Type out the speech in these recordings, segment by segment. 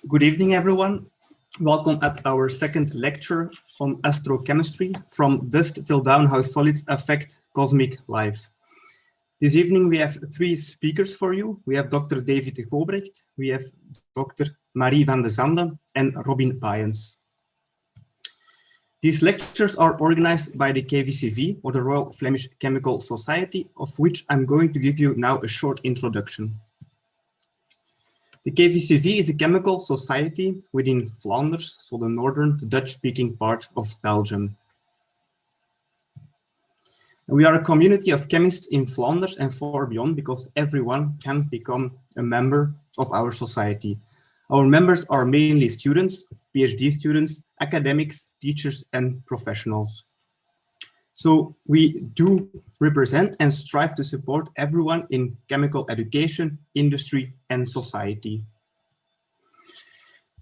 Good evening, everyone. Welcome at our second lecture on astrochemistry, from dust till down, how solids affect cosmic life. This evening we have three speakers for you. We have Dr. David Gobrecht, we have Dr. Marie van de Sande, and Robin Baeyens. These lectures are organized by the KVCV, or the Royal Flemish Chemical Society, of which I'm going to give you now a short introduction. The KVCV is a chemical society within Flanders, so the northern, Dutch-speaking part of Belgium. And we are a community of chemists in Flanders and far beyond, because everyone can become a member of our society. Our members are mainly students, PhD students, academics, teachers, and professionals. So we do represent and strive to support everyone in chemical education, industry, and society.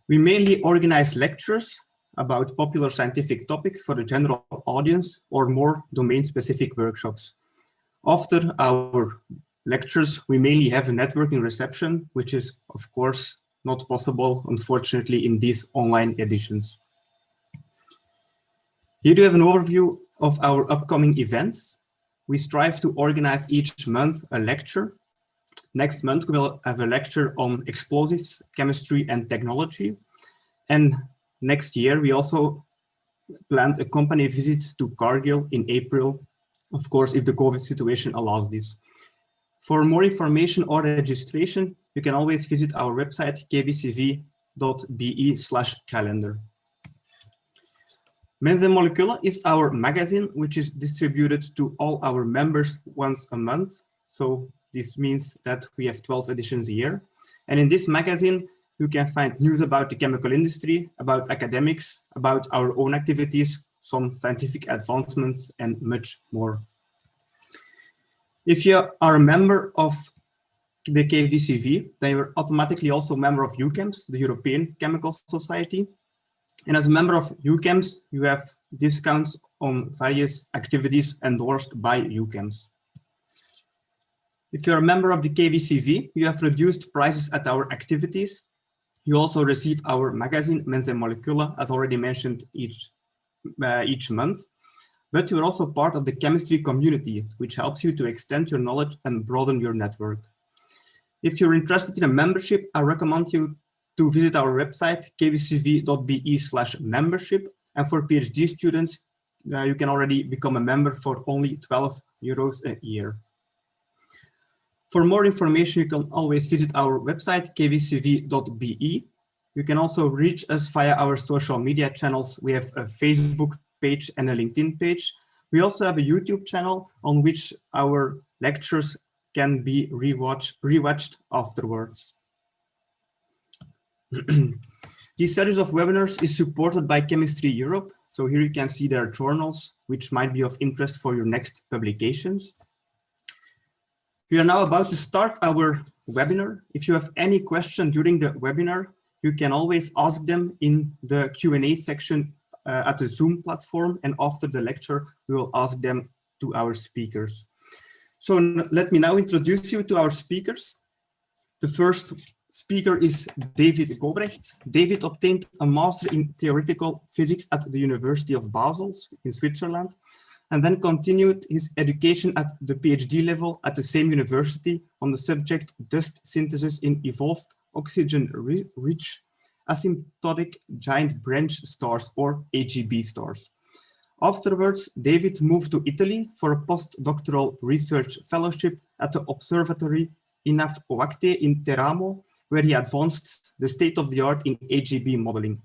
We mainly organize lectures about popular scientific topics for the general audience or more domain-specific workshops. After our lectures, we mainly have a networking reception, which is, of course, not possible, unfortunately, in these online editions. Here you have an overview of our upcoming events. We strive to organize each month a lecture. Next month, we will have a lecture on explosives, chemistry, and technology. And next year, we also planned a company visit to Cargill in April, of course, if the COVID situation allows this. For more information or registration, you can always visit our website, kvcv.be/calendar. Mens en Moleculen is our magazine, which is distributed to all our members once a month. So this means that we have 12 editions a year. And in this magazine, you can find news about the chemical industry, about academics, about our own activities, some scientific advancements, and much more. If you are a member of the KVCV, then you're automatically also a member of EUCHEMS, the European Chemical Society. And as a member of EUCHEMS, you have discounts on various activities endorsed by EUCHEMS. If you're a member of the KVCV, you have reduced prices at our activities. You also receive our magazine, Mens en Moleculen, as already mentioned, each month. But you're also part of the chemistry community, which helps you to extend your knowledge and broaden your network. If you're interested in a membership, I recommend you to visit our website, kvcv.be/membership. And for PhD students, you can already become a member for only €12 a year. For more information, you can always visit our website, kvcv.be. You can also reach us via our social media channels. We have a Facebook page and a LinkedIn page. We also have a YouTube channel on which our lectures can be rewatched afterwards. This series of webinars is supported by Chemistry Europe. So here you can see their journals, which might be of interest for your next publications. We are now about to start our webinar. If you have any question during the webinar, you can always ask them in the Q&A section at the Zoom platform. And after the lecture, we will ask them to our speakers. So let me now introduce you to our speakers. The first speaker is David Gobrecht. David obtained a master in theoretical physics at the University of Basel in Switzerland, and then continued his education at the PhD level at the same university on the subject dust synthesis in evolved oxygen-rich asymptotic giant branch stars, or AGB stars. Afterwards, David moved to Italy for a postdoctoral research fellowship at the observatory INAF OACTE in Teramo, where he advanced the state-of-the-art in AGB modeling.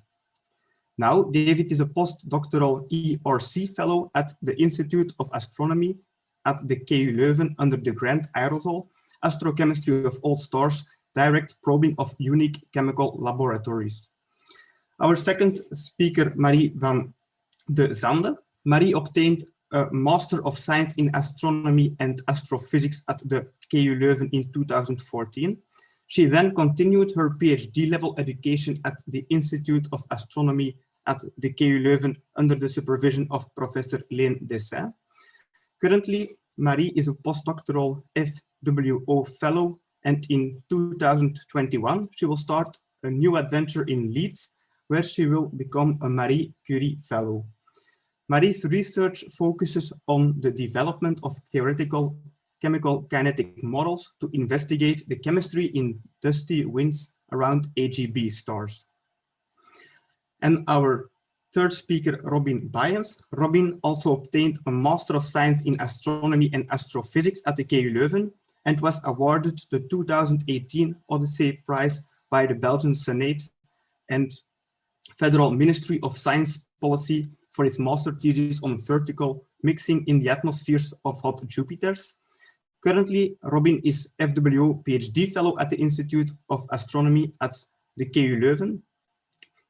Now, David is a postdoctoral ERC fellow at the Institute of Astronomy at the KU Leuven under the grant Aerosol, Astrochemistry of Old Stars, Direct Probing of Unique Chemical Laboratories. Our second speaker, Marie van de Sande. Marie obtained a Master of Science in Astronomy and Astrophysics at the KU Leuven in 2014. She then continued her PhD level education at the Institute of Astronomy at the KU Leuven under the supervision of Professor Leen Dessin. Currently, Marie is a postdoctoral FWO fellow, and in 2021, she will start a new adventure in Leeds, where she will become a Marie Curie Fellow. Marie's research focuses on the development of theoretical chemical kinetic models to investigate the chemistry in dusty winds around AGB stars. And our third speaker, Robin Baeyens. Robin also obtained a Master of Science in Astronomy and Astrophysics at the KU Leuven and was awarded the 2018 Odyssey Prize by the Belgian Senate and Federal Ministry of Science Policy for his master thesis on vertical mixing in the atmospheres of hot Jupiters. Currently, Robin is FWO PhD Fellow at the Institute of Astronomy at the KU Leuven.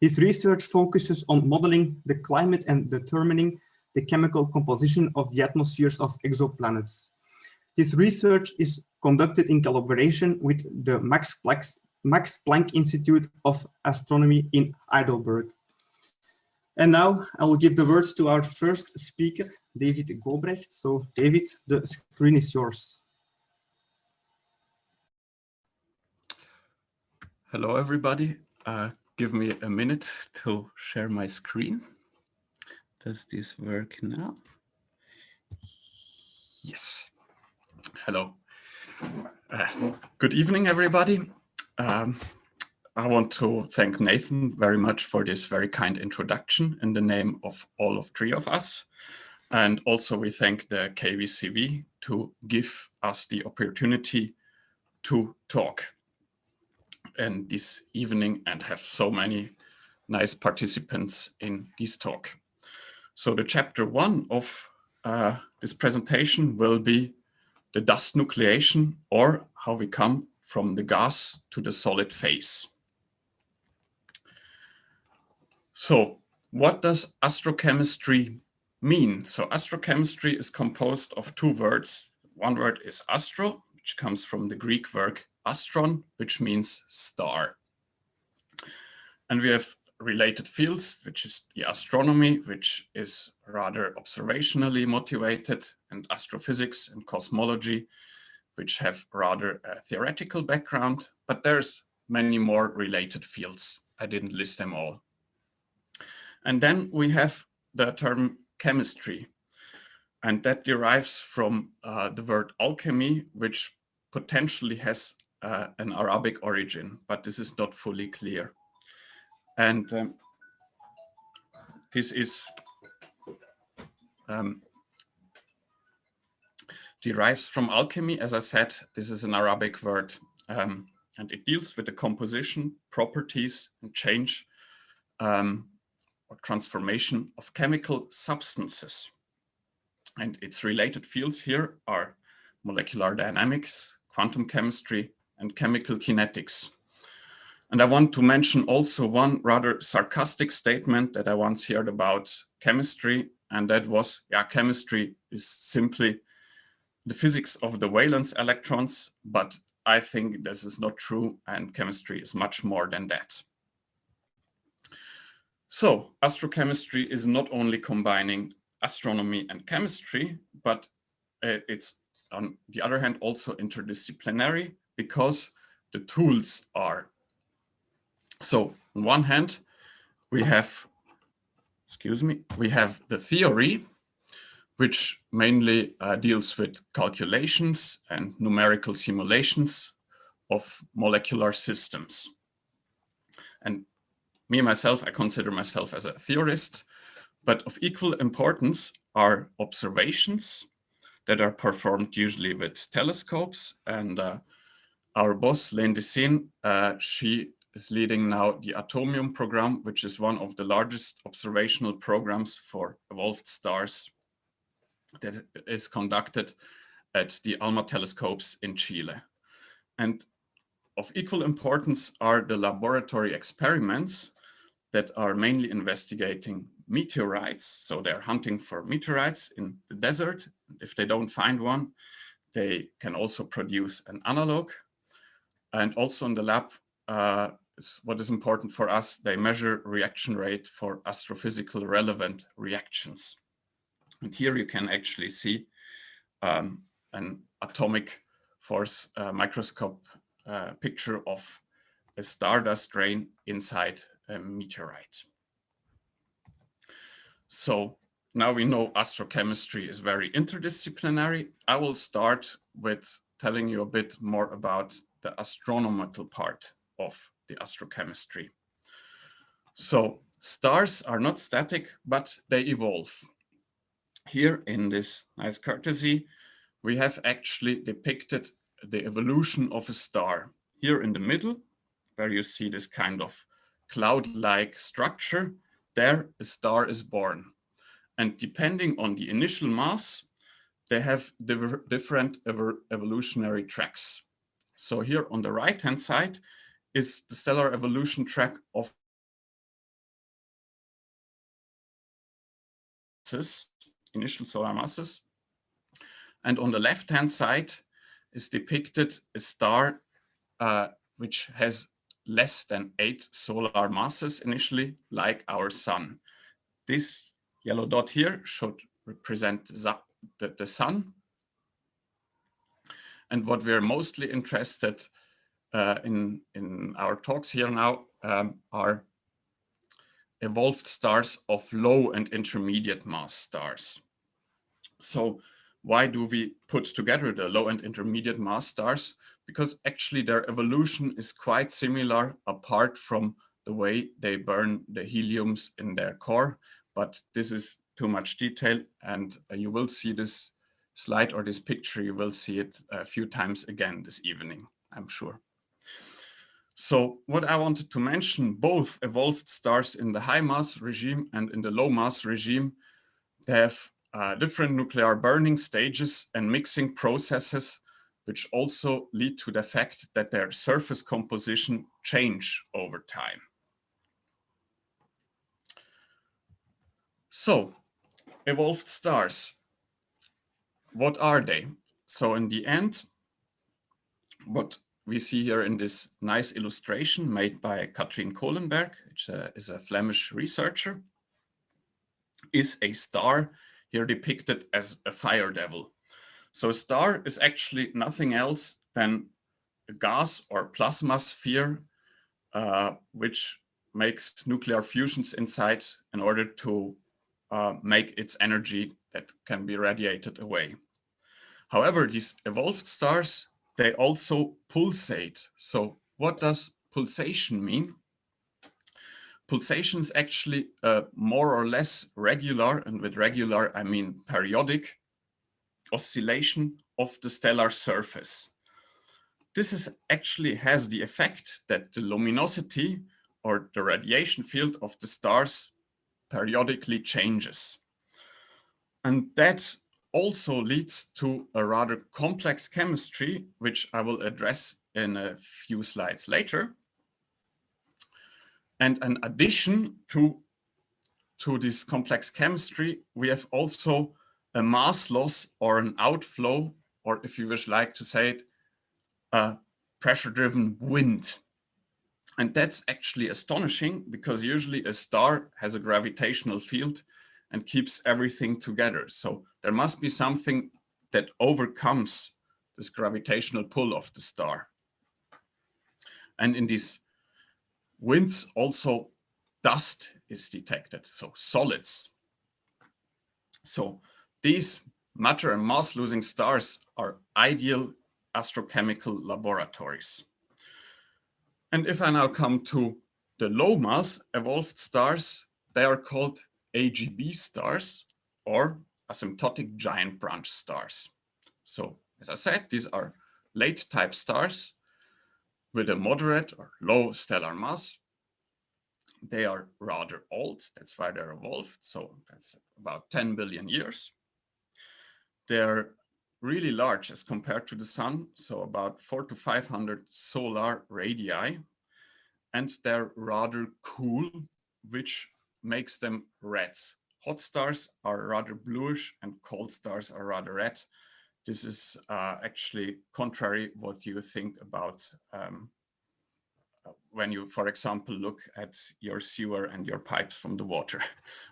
His research focuses on modeling the climate and determining the chemical composition of the atmospheres of exoplanets. His research is conducted in collaboration with the Max Planck Institute of Astronomy in Heidelberg. And now I will give the words to our first speaker, David Gobrecht. So David, the screen is yours. Hello, everybody. Give me a minute to share my screen. Does this work now? Yes. Hello. Good evening, everybody. I want to thank Nathan very much for this very kind introduction in the name of all three of us. And also we thank the KVCV to give us the opportunity to talk in this evening and have so many nice participants in this talk. So the chapter 1 of this presentation will be the dust nucleation, or how we come from the gas to the solid phase. So what does astrochemistry mean? So astrochemistry is composed of two words. One word is astro, which comes from the Greek verb astron, which means star. And we have related fields, which is the astronomy, which is rather observationally motivated, and astrophysics and cosmology, which have rather a theoretical background, but there's many more related fields. I didn't list them all. And then we have the term chemistry, and that derives from the word alchemy, which potentially has an Arabic origin, but this is not fully clear. And this is derives from alchemy. As I said, this is an Arabic word, and it deals with the composition, properties, and change or transformation of chemical substances. And its related fields here are molecular dynamics, quantum chemistry, and chemical kinetics. And I want to mention also one rather sarcastic statement that I once heard about chemistry, and that was, yeah, chemistry is simply the physics of the valence electrons, but I think this is not true, and chemistry is much more than that. So astrochemistry is not only combining astronomy and chemistry, but it's on the other hand also interdisciplinary, because the tools are. So on one hand, we have, we have the theory, which mainly deals with calculations and numerical simulations of molecular systems. And me, myself, I consider myself as a theorist, but of equal importance are observations that are performed usually with telescopes. And our boss, Lane Dessine, she is leading now the Atomium program, which is one of the largest observational programs for evolved stars that is conducted at the ALMA telescopes in Chile. And of equal importance are the laboratory experiments that are mainly investigating meteorites. So they're hunting for meteorites in the desert. If they don't find one, they can also produce an analog. And also in the lab, what is important for us, they measure reaction rate for astrophysical relevant reactions. And here you can actually see an atomic force microscope picture of a stardust grain inside a meteorite. So now we know astrochemistry is very interdisciplinary. I will start with telling you a bit more about the astronomical part of the astrochemistry. So stars are not static, but they evolve. Here in this nice courtesy, we have actually depicted the evolution of a star. Here in the middle, where you see this kind of cloud-like structure, there a star is born. And depending on the initial mass, they have different evolutionary tracks. So here on the right-hand side is the stellar evolution track of initial solar masses. And on the left-hand side is depicted a star which has less than 8 solar masses initially, like our sun. This yellow dot here should represent the sun. And what we're mostly interested in our talks here now are evolved stars of low and intermediate mass stars. So why do we put together the low and intermediate mass stars? Because actually their evolution is quite similar apart from the way they burn the heliums in their core. But this is too much detail, and you will see this slide or this picture, you will see it a few times again this evening, I'm sure. So what I wanted to mention, both evolved stars in the high mass regime and in the low mass regime, they have different nuclear burning stages and mixing processes, which also lead to the fact that their surface composition change over time. So, evolved stars, what are they? So in the end, what we see here in this nice illustration made by Katrien Kohlenberg, which is a Flemish researcher, is a star here depicted as a fire devil. So a star is actually nothing else than a gas or plasma sphere which makes nuclear fusions inside in order to make its energy that can be radiated away. However, these evolved stars, they also pulsate. So what does pulsation mean? Pulsation is actually a more or less regular, and with regular I mean periodic, oscillation of the stellar surface. This actually has the effect that the luminosity or the radiation field of the stars periodically changes. And that also leads to a rather complex chemistry, which I will address in a few slides later. And in addition to this complex chemistry, we have also a mass loss or an outflow, or if you wish like to say it, a pressure-driven wind. And that's actually astonishing because usually a star has a gravitational field and keeps everything together. So there must be something that overcomes this gravitational pull of the star. And in these winds also dust is detected, so solids. So these matter and mass losing stars are ideal astrochemical laboratories. And if I now come to the low mass evolved stars, they are called AGB stars or asymptotic giant branch stars. So as I said, these are late type stars with a moderate or low stellar mass. They are rather old, that's why they're evolved. So that's about 10 billion years. They're really large as compared to the sun, so about 400 to 500 solar radii, and they're rather cool, which makes them red. Hot stars are rather bluish and cold stars are rather red. This is actually contrary what you think about when you, for example, look at your sewer and your pipes from the water,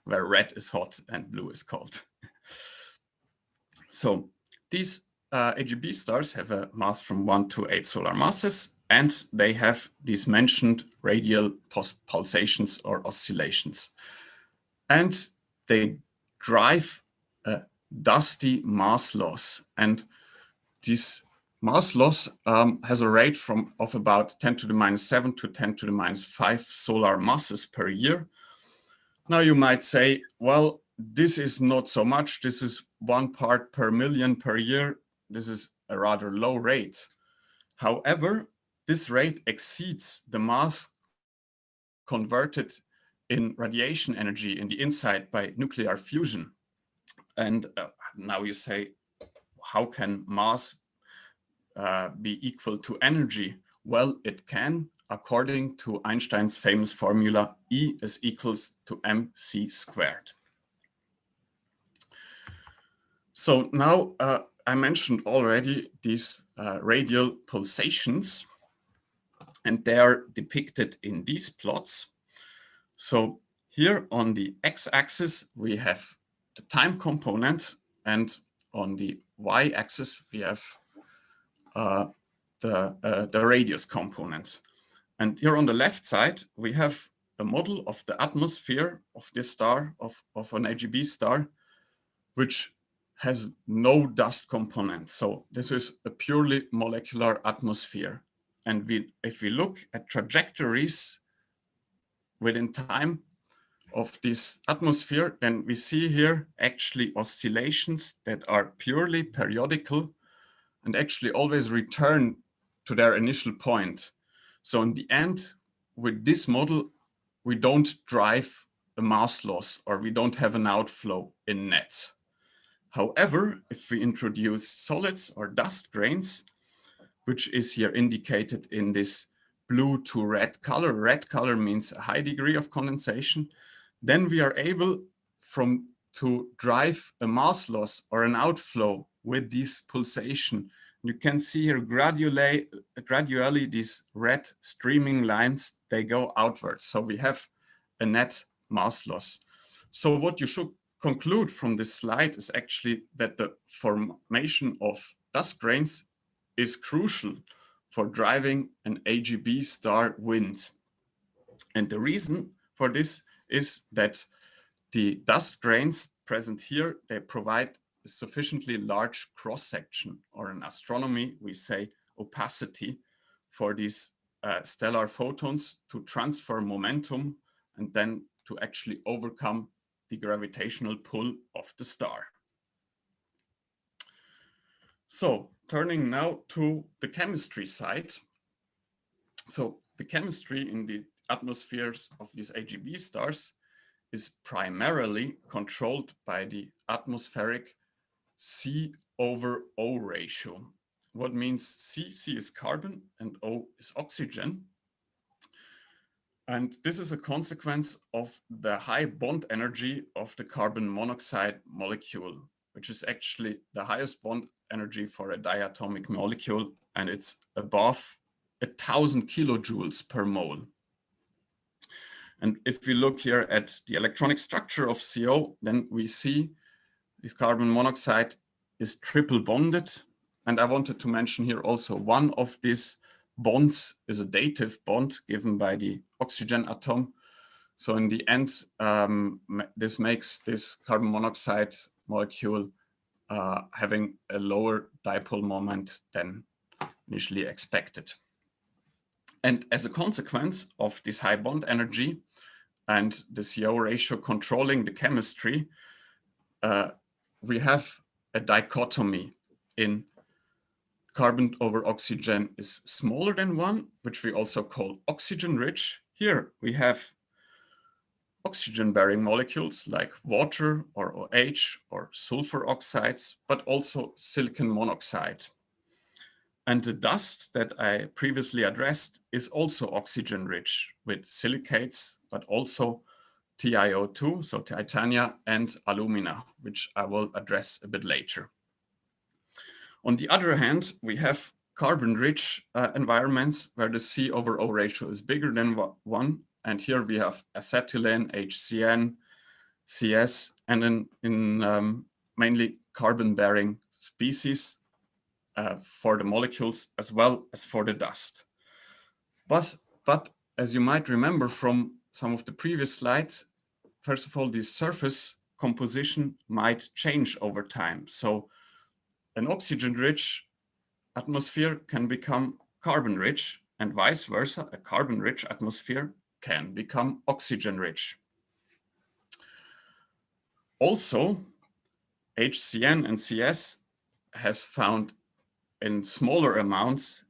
where red is hot and blue is cold. So these AGB stars have a mass from 1 to 8 solar masses, and they have these mentioned radial pulsations or oscillations. And they drive a dusty mass loss. And this mass loss has a rate of about 10 to the minus 7 to 10 to the minus 5 solar masses per year. Now you might say, well, this is not so much. This is 1 part per million per year. This is a rather low rate. However, this rate exceeds the mass converted in radiation energy in the inside by nuclear fusion. And now you say, how can mass be equal to energy? Well, it can, according to Einstein's famous formula, E is equals to mc squared. So now I mentioned already these radial pulsations, and they are depicted in these plots. So here on the x-axis, we have the time component, and on the y-axis, we have the radius component. And here on the left side, we have a model of the atmosphere of this star, of an AGB star, which has no dust component. So this is a purely molecular atmosphere. And if we look at trajectories within time of this atmosphere, then we see here actually oscillations that are purely periodical and actually always return to their initial point. So in the end, with this model, we don't drive a mass loss, or we don't have an outflow in net. However, if we introduce solids or dust grains, which is here indicated in this blue to red color means a high degree of condensation, then we are able to drive a mass loss or an outflow with this pulsation. You can see here gradually these red streaming lines, they go outwards. So we have a net mass loss. So what you should conclude from this slide is actually that the formation of dust grains is crucial for driving an AGB star wind. And the reason for this is that the dust grains present here, they provide a sufficiently large cross-section, or in astronomy, we say opacity, for these stellar photons to transfer momentum and then to actually overcome the gravitational pull of the star. So turning now to the chemistry side. So the chemistry in the atmospheres of these AGB stars is primarily controlled by the atmospheric C/O ratio. What means C? C is carbon and O is oxygen. And this is a consequence of the high bond energy of the carbon monoxide molecule, which is actually the highest bond energy for a diatomic molecule, and it's above 1,000 kilojoules per mole. And if we look here at the electronic structure of CO, then we see this carbon monoxide is triple bonded. And I wanted to mention here also one of these bonds is a dative bond given by the oxygen atom. So in the end, this makes this carbon monoxide molecule having a lower dipole moment than initially expected. And as a consequence of this high bond energy and the CO ratio controlling the chemistry, we have a dichotomy in carbon over oxygen is smaller than 1, which we also call oxygen rich. Here we have oxygen-bearing molecules like water or OH or sulfur oxides, but also silicon monoxide. And the dust that I previously addressed is also oxygen-rich with silicates, but also TiO2, so titania, and alumina, which I will address a bit later. On the other hand, we have carbon-rich environments where the C/O ratio is bigger than 1. And here we have acetylene, HCN, CS, and in mainly carbon-bearing species for the molecules as well as for the dust. But as you might remember from some of the previous slides, first of all, the surface composition might change over time. So an oxygen-rich atmosphere can become carbon-rich, and vice versa, a carbon-rich atmosphere can become oxygen-rich. Also, HCN and CS has found in smaller amounts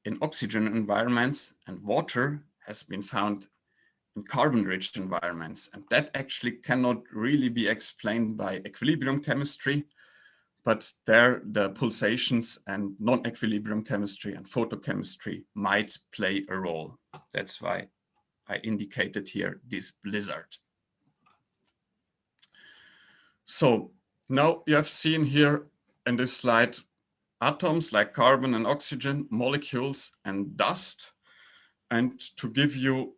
in oxygen environments, and water has been found in carbon-rich environments. And that actually cannot really be explained by equilibrium chemistry, but there the pulsations and non-equilibrium chemistry and photochemistry might play a role. That's why I indicated here this blizzard. So now you have seen here in this slide atoms like carbon and oxygen, molecules and dust. And to give you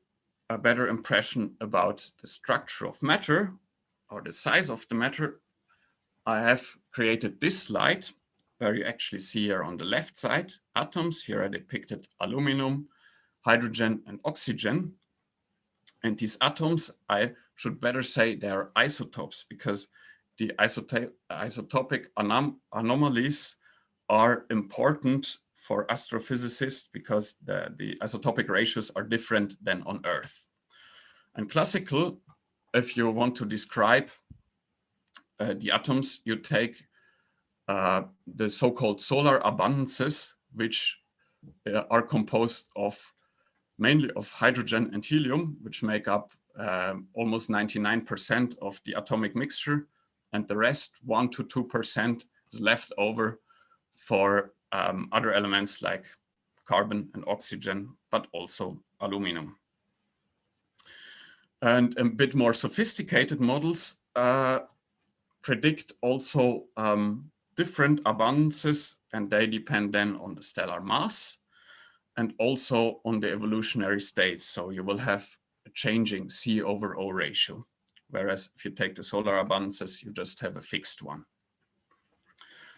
a better impression about the structure of matter or the size of the matter, I have created this slide where you actually see here on the left side atoms. Here I depicted aluminum, hydrogen and oxygen. And these atoms, I should better say they are isotopes, because the isotopic anomalies are important for astrophysicists because the isotopic ratios are different than on Earth. And classical, if you want to describe the atoms, you take the so-called solar abundances, which are composed of mainly of hydrogen and helium, which make up almost 99% of the atomic mixture, and the rest, 1 to 2%, is left over for other elements like carbon and oxygen, but also aluminum. And a bit more sophisticated models predict also different abundances, and they depend then on the stellar mass and also on the evolutionary state. So you will have a changing C/O ratio, whereas if you take the solar abundances, you just have a fixed one.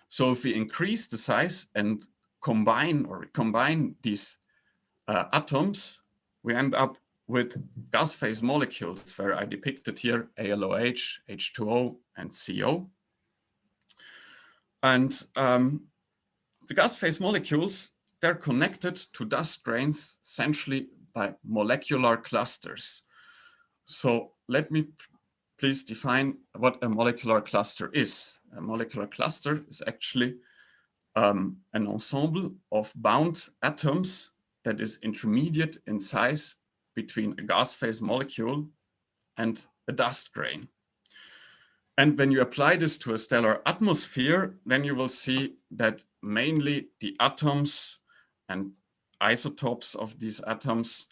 So if we increase the size and combine these atoms, we end up with gas phase molecules, where I depicted here ALOH, H2O, and CO. And the gas phase molecules, they're connected to dust grains essentially by molecular clusters. So let me please define what a molecular cluster is. A molecular cluster is actually an ensemble of bound atoms that is intermediate in size between a gas phase molecule and a dust grain. And when you apply this to a stellar atmosphere, then you will see that mainly the atoms and isotopes of these atoms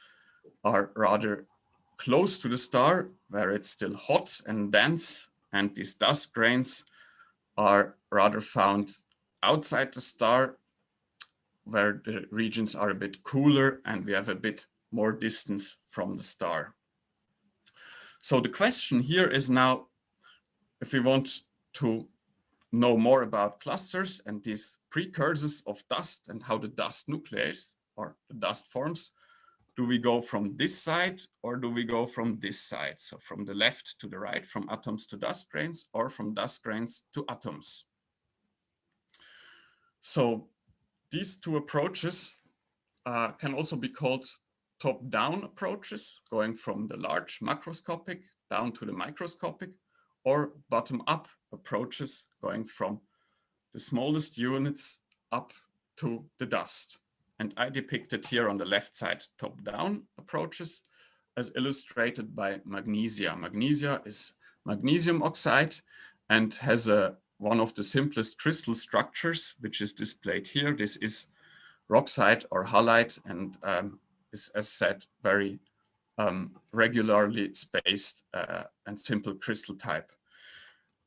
are rather close to the star, where it's still hot and dense, and these dust grains are rather found outside the star, where the regions are a bit cooler and we have a bit more distance from the star. So the question here is now, if we want to know more about clusters and these precursors of dust and how the dust nucleates or the dust forms, do we go from this side or do we go from this side? So from the left to the right, from atoms to dust grains, or from dust grains to atoms. So these two approaches can also be called top-down approaches, going from the large macroscopic down to the microscopic, or bottom-up approaches, going from the smallest units up to the dust. And I depicted here on the left side top-down approaches as illustrated by magnesia. Magnesia is magnesium oxide and has one of the simplest crystal structures, which is displayed here. This is rockite or halite, and is, as said, very regularly spaced and simple crystal type.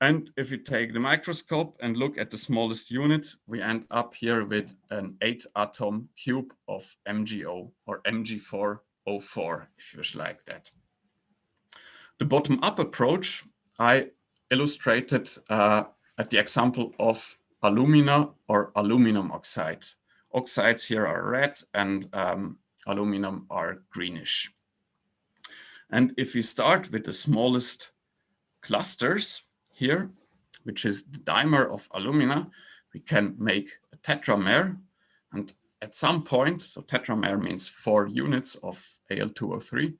And if we take the microscope and look at the smallest unit, we end up here with an 8-atom cube of MgO, or Mg4O4, if you wish like that. The bottom-up approach I illustrated at the example of alumina or aluminum oxide. Oxides here are red, and aluminum are greenish. And if we start with the smallest clusters here, which is the dimer of alumina, we can make a tetramer. And at some point, so tetramer means 4 units of Al2O3,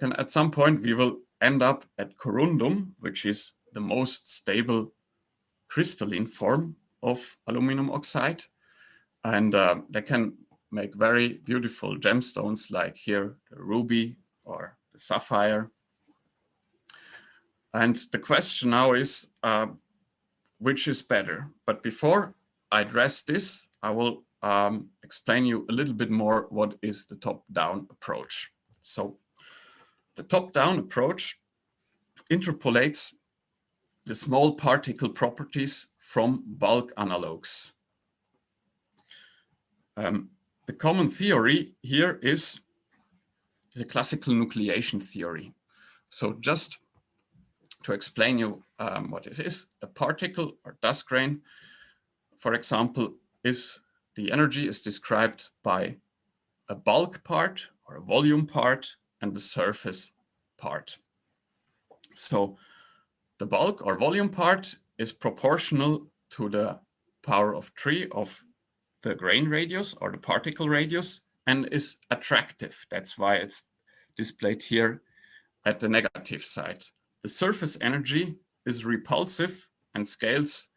and at some point we will end up at corundum, which is the most stable crystalline form of aluminum oxide. And they can make very beautiful gemstones like here, the ruby or the sapphire. And the question now is, which is better? But before I address this, I will explain you a little bit more what is the top-down approach. So the top-down approach interpolates the small particle properties from bulk analogues. The common theory here is the classical nucleation theory. So just to explain you what this is, a particle or dust grain, for example, the energy is described by a bulk part or a volume part and the surface part. So the bulk or volume part is proportional to the power of 3 of the grain radius or the particle radius and is attractive. That's why it's displayed here at the negative side. The surface energy is repulsive and scales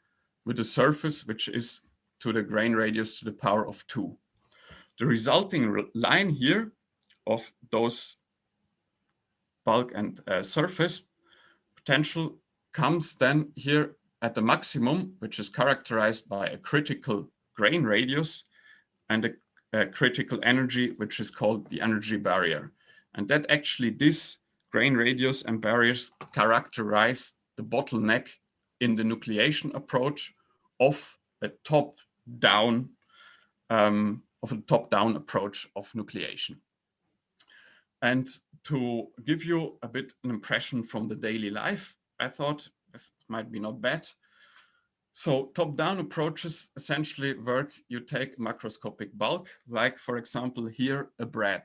with the surface, which is to the grain radius to the power of 2. The resulting line here of those bulk and surface potential comes then here at the maximum, which is characterized by a critical grain radius and a critical energy, which is called the energy barrier. And that actually this grain radius and barriers characterize the bottleneck in the nucleation approach of a top-down approach of nucleation. And to give you a bit an impression from the daily life, I thought this might be not bad. So top-down approaches essentially work, you take macroscopic bulk, like for example here a bread,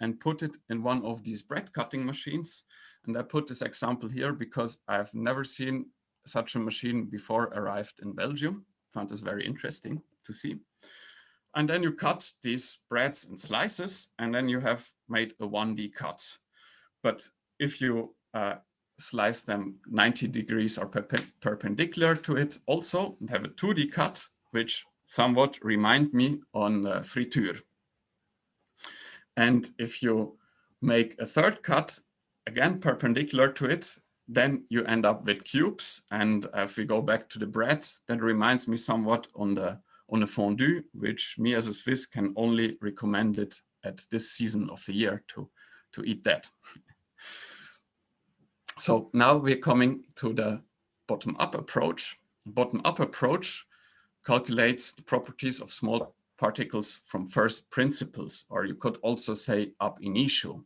and put it in one of these bread cutting machines. And I put this example here because I've never seen such a machine before arrived in Belgium. Found this very interesting to see. And then you cut these breads in slices, and then you have made a 1D cut. But if you slice them 90 degrees or perpendicular to it also, and have a 2D cut, which somewhat remind me on friture. And if you make a third cut, again perpendicular to it, then you end up with cubes. And if we go back to the bread, that reminds me somewhat on a fondue, which me as a Swiss can only recommend it at this season of the year to eat that. So now we're coming to the bottom-up approach. Bottom-up approach calculates the properties of small particles from first principles, or you could also say ab initio,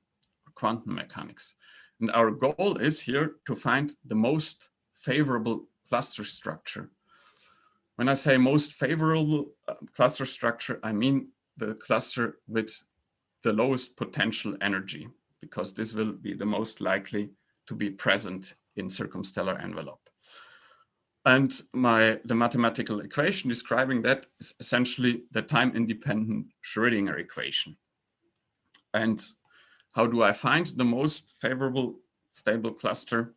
quantum mechanics. And our goal is here to find the most favorable cluster structure. When I say most favorable cluster structure, I mean the cluster with the lowest potential energy, because this will be the most likely to be present in circumstellar envelope. And the mathematical equation describing that is essentially the time-independent Schrödinger equation. And how do I find the most favorable stable cluster?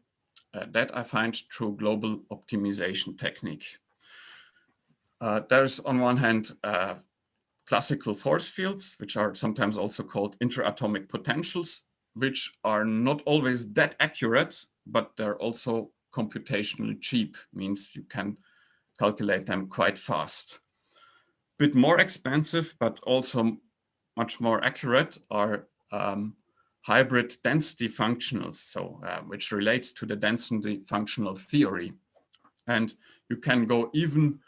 That I find through global optimization technique. There's on one hand classical force fields, which are sometimes also called interatomic potentials, which are not always that accurate, but they're also computationally cheap, means you can calculate them quite fast. A bit more expensive, but also much more accurate are hybrid density functionals, so which relates to the density functional theory. And you can go even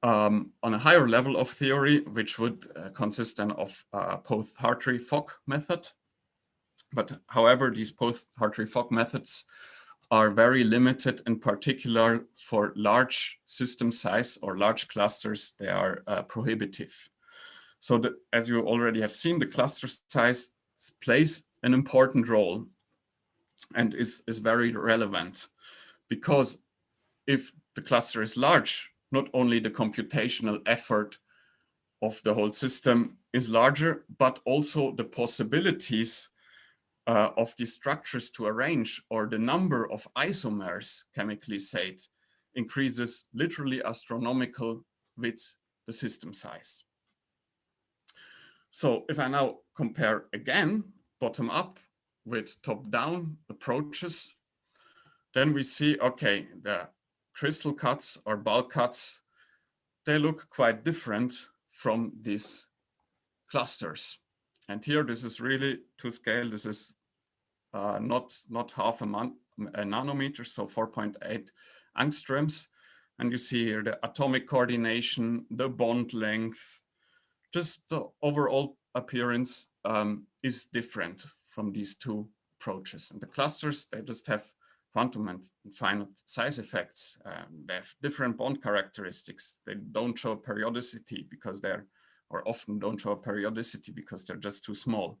on a higher level of theory, which would consist then of post-Hartree-Fock method. But however, these post-Hartree-Fock methods are very limited, in particular for large system size or large clusters, they are prohibitive. So as you already have seen, the cluster size plays an important role and is very relevant, because if the cluster is large, not only the computational effort of the whole system is larger, but also the possibilities of these structures to arrange, or the number of isomers, chemically said, increases literally astronomical with the system size. So if I now compare again bottom up with top down approaches, then we see, okay, the crystal cuts or bulk cuts, they look quite different from these clusters. And here, this is really to scale. This is not half a nanometer, so 4.8 angstroms. And you see here the atomic coordination, the bond length, just the overall appearance is different from these two approaches. And the clusters, they just have quantum and finite size effects. They have different bond characteristics. They don't show periodicity because they're, or often don't show periodicity because they're just too small.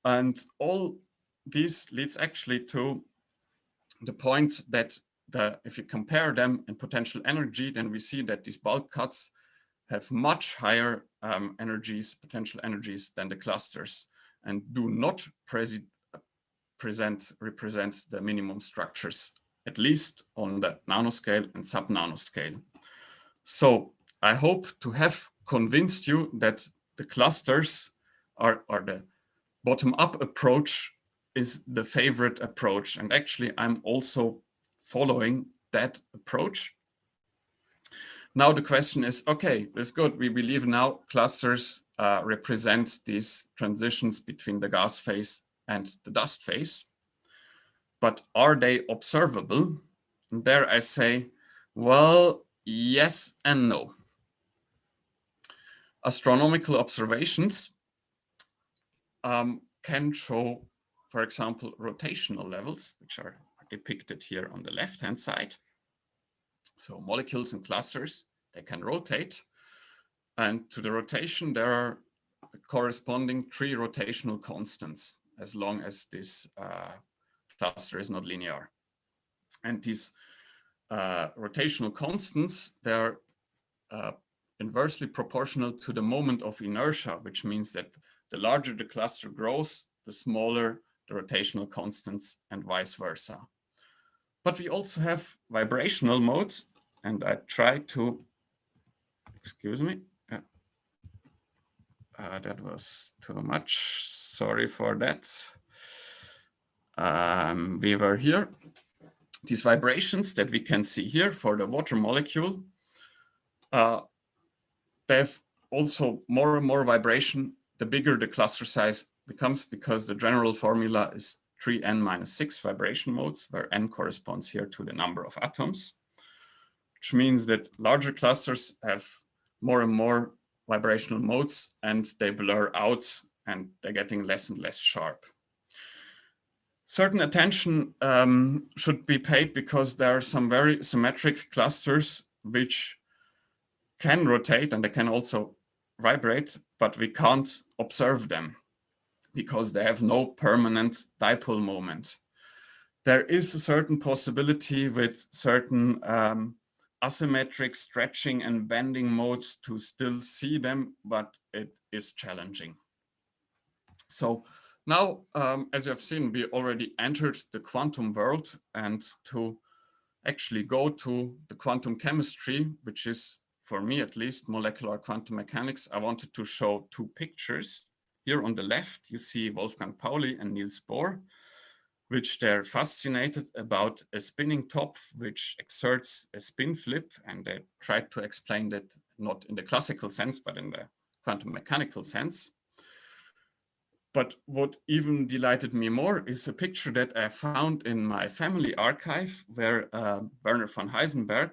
And all this leads actually to the point that if you compare them in potential energy, then we see that these bulk cuts have much higher potential energies than the clusters, and do not represent the minimum structures, at least on the nanoscale and sub-nanoscale. So I hope to have convinced you that the clusters or the bottom-up approach is the favorite approach. And actually, I'm also following that approach. Now the question is, okay, that's good. We believe now clusters represent these transitions between the gas phase and the dust phase. But are they observable? And there I say, well, yes and no. Astronomical observations can show, for example, rotational levels, which are depicted here on the left-hand side. So molecules and clusters, they can rotate. And to the rotation, there are corresponding 3 rotational constants, as long as this cluster is not linear. And these rotational constants, they're inversely proportional to the moment of inertia, which means that the larger the cluster grows, the smaller the rotational constants, and vice versa. But we also have vibrational modes, and I try to, excuse me, that was too much, sorry for that. We were here. These vibrations that we can see here for the water molecule, they have also more and more vibration the bigger the cluster size becomes, because the general formula is 3n-6 vibration modes, where n corresponds here to the number of atoms, which means that larger clusters have more and more vibrational modes, and they blur out, and they're getting less and less sharp. Certain attention should be paid, because there are some very symmetric clusters which can rotate, and they can also vibrate, but we can't observe them because they have no permanent dipole moment. There is a certain possibility with certain asymmetric stretching and bending modes to still see them, but it is challenging. So now, as you have seen, we already entered the quantum world, and to actually go to the quantum chemistry, which is, for me at least, molecular quantum mechanics, I wanted to show 2 pictures. Here on the left, you see Wolfgang Pauli and Niels Bohr, which they're fascinated about a spinning top, which exerts a spin flip, and they tried to explain that not in the classical sense, but in the quantum mechanical sense. But what even delighted me more is a picture that I found in my family archive, where Werner von Heisenberg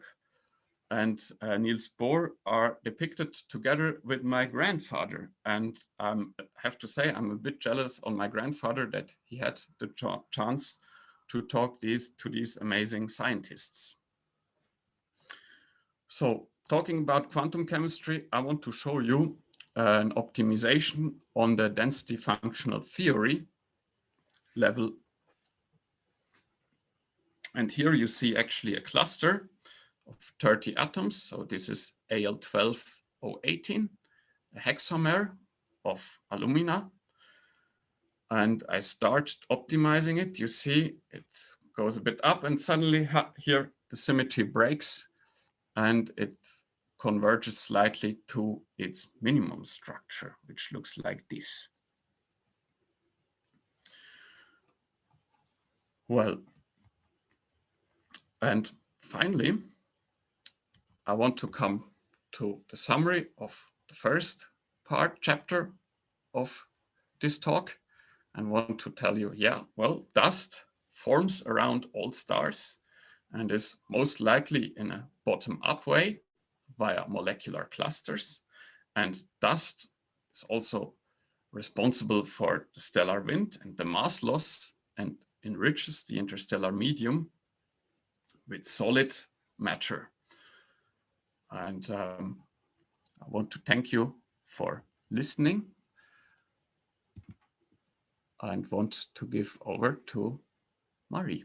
and Niels Bohr are depicted together with my grandfather. And I have to say, I'm a bit jealous on my grandfather that he had the chance to talk to these amazing scientists. So talking about quantum chemistry, I want to show you an optimization on the density functional theory level. And here you see actually a cluster of 30 atoms. So this is Al12O18, a hexamer of alumina. And I start optimizing it. You see it goes a bit up, and suddenly here the symmetry breaks and it converges slightly to its minimum structure, which looks like this. Well, and finally, I want to come to the summary of the first chapter of this talk, and want to tell you, yeah, well, dust forms around all stars and is most likely in a bottom-up way via molecular clusters. And dust is also responsible for the stellar wind and the mass loss, and enriches the interstellar medium with solid matter. And I want to thank you for listening, and want to give over to Marie.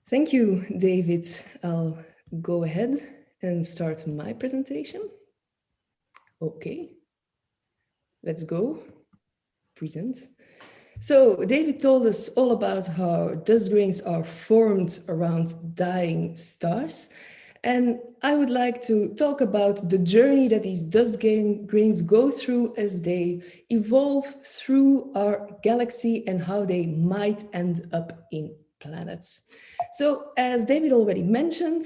Thank you, David. I'll go ahead and start my presentation. Okay, let's go. Present. So David told us all about how dust grains are formed around dying stars. And I would like to talk about the journey that these dust grains go through as they evolve through our galaxy and how they might end up in planets. So as David already mentioned,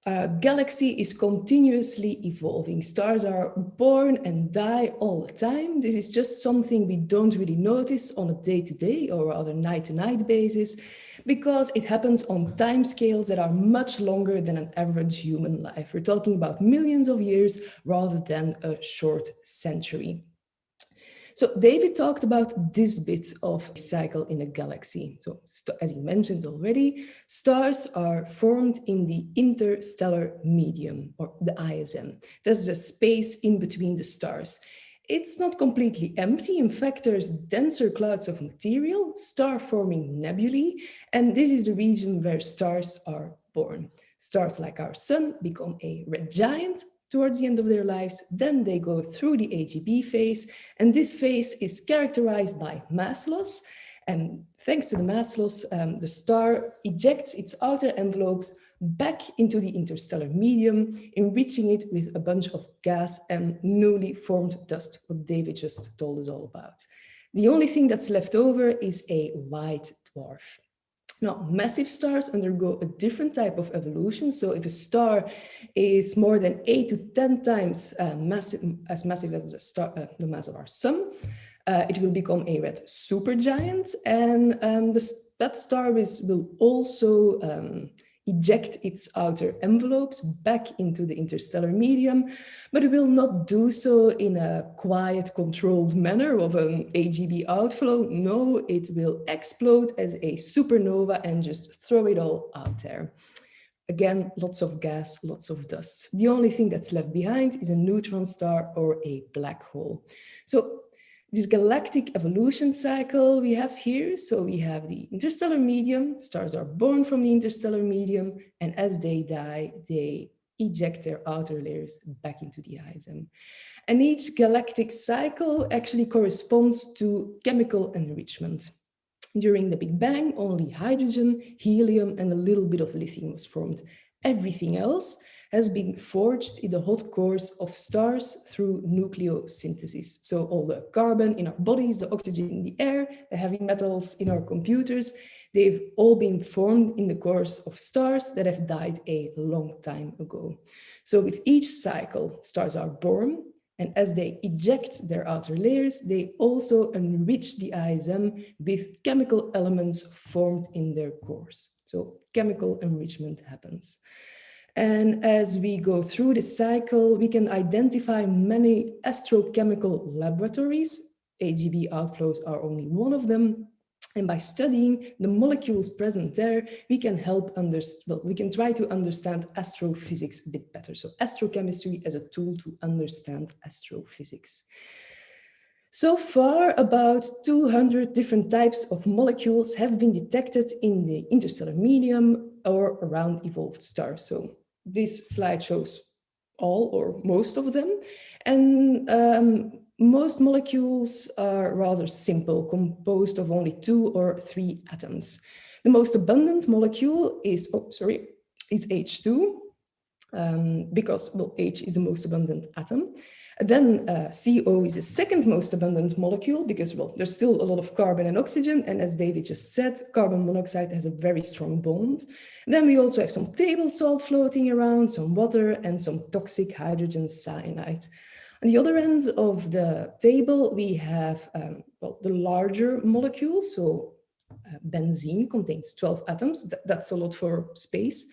our galaxy is continuously evolving. Stars are born and die all the time. This is just something we don't really notice on a day-to-day or rather night-to-night basis, because it happens on timescales that are much longer than an average human life. We're talking about millions of years rather than a short century. So David talked about this bit of cycle in a galaxy. So as he mentioned already, stars are formed in the interstellar medium, or the ISM. That's a space in between the stars. It's not completely empty. In fact, there's denser clouds of material, star-forming nebulae, and this is the region where stars are born. Stars like our sun become a red giant towards the end of their lives, then they go through the AGB phase, and this phase is characterized by mass loss. And thanks to the mass loss, the star ejects its outer envelopes back into the interstellar medium, enriching it with a bunch of gas and newly formed dust, what David just told us all about. The only thing that's left over is a white dwarf. Now, massive stars undergo a different type of evolution. So if a star is more than 8 to 10 times massive as the mass of our sun, it will become a red supergiant, and that star will also eject its outer envelopes back into the interstellar medium, but it will not do so in a quiet, controlled manner of an AGB outflow. No, it will explode as a supernova and just throw it all out there. Again, lots of gas, lots of dust. The only thing that's left behind is a neutron star or a black hole. So this galactic evolution cycle we have here, so we have the interstellar medium, stars are born from the interstellar medium, and as they die, they eject their outer layers back into the ISM. And each galactic cycle actually corresponds to chemical enrichment. During the Big Bang, only hydrogen, helium, and a little bit of lithium was formed. Everything else has been forged in the hot cores of stars through nucleosynthesis. So all the carbon in our bodies, the oxygen in the air, the heavy metals in our computers, they've all been formed in the cores of stars that have died a long time ago. So with each cycle, stars are born, and as they eject their outer layers, they also enrich the ISM with chemical elements formed in their cores. So chemical enrichment happens. And as we go through the cycle, we can identify many astrochemical laboratories. AGB outflows are only one of them. And by studying the molecules present there, we can we can try to understand astrophysics a bit better. So astrochemistry as a tool to understand astrophysics. So far, about 200 different types of molecules have been detected in the interstellar medium or around evolved stars. So this slide shows all or most of them. And most molecules are rather simple, composed of only 2 or 3 atoms. The most abundant molecule is H2, because, well, H is the most abundant atom. Then CO is the second most abundant molecule because, well, there's still a lot of carbon and oxygen. And as David just said, carbon monoxide has a very strong bond. Then we also have some table salt floating around, some water, and some toxic hydrogen cyanide. On the other end of the table, we have the larger molecules. So benzene contains 12 atoms. That's a lot for space.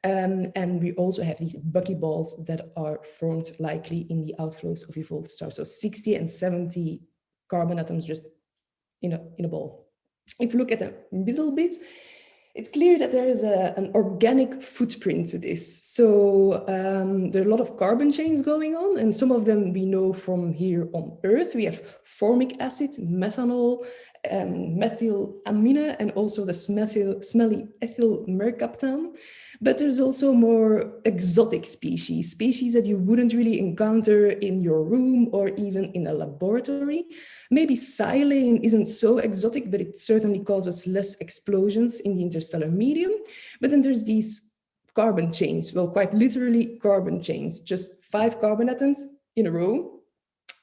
And we also have these buckyballs that are formed likely in the outflows of evolved stars. So 60 and 70 carbon atoms just in a ball. If you look at the middle bit, it's clear that there is an organic footprint to this. So there are a lot of carbon chains going on, and some of them we know from here on Earth. We have formic acid, methanol, methylamine, and also the smelly ethyl mercaptan. But there's also more exotic species that you wouldn't really encounter in your room or even in a laboratory. Maybe silane isn't so exotic, but it certainly causes less explosions in the interstellar medium. But then there's these carbon chains, well, quite literally carbon chains, just 5 carbon atoms in a row.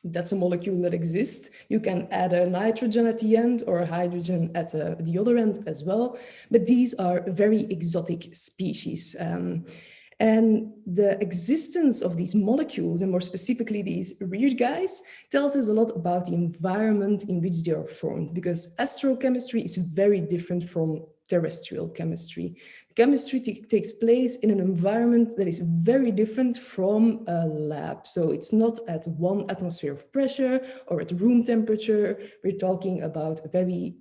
That's a molecule that exists. You can add a nitrogen at the end or a hydrogen at the other end as well. But these are very exotic species. And the existence of these molecules, and more specifically these weird guys, tells us a lot about the environment in which they are formed, because astrochemistry is very different from terrestrial chemistry. Chemistry takes place in an environment that is very different from a lab. So it's not at 1 atmosphere of pressure or at room temperature. We're talking about very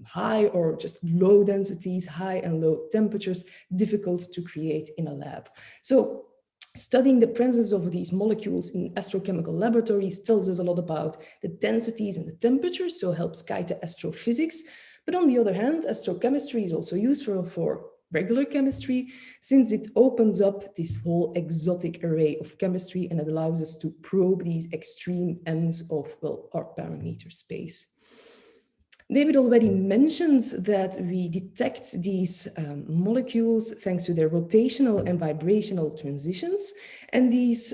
high or just low densities, high and low temperatures, difficult to create in a lab. So studying the presence of these molecules in astrochemical laboratories tells us a lot about the densities and the temperatures, so helps guide the astrophysics. But on the other hand, astrochemistry is also useful for regular chemistry, since it opens up this whole exotic array of chemistry and it allows us to probe these extreme ends of, well, our parameter space. David already mentioned that we detect these molecules thanks to their rotational and vibrational transitions. And these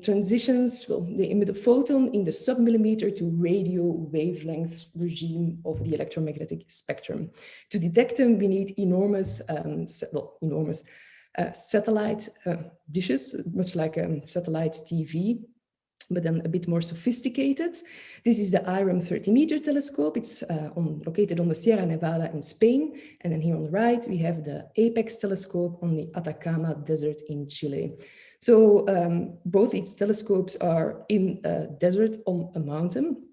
transitions, well, they emit a photon in the submillimeter to radio wavelength regime of the electromagnetic spectrum. To detect them, we need enormous satellite dishes, much like a satellite TV, but then a bit more sophisticated. This is the IREM 30-meter telescope. It's located on the Sierra Nevada in Spain. And then here on the right, we have the APEX telescope on the Atacama Desert in Chile. So both these telescopes are in a desert on a mountain.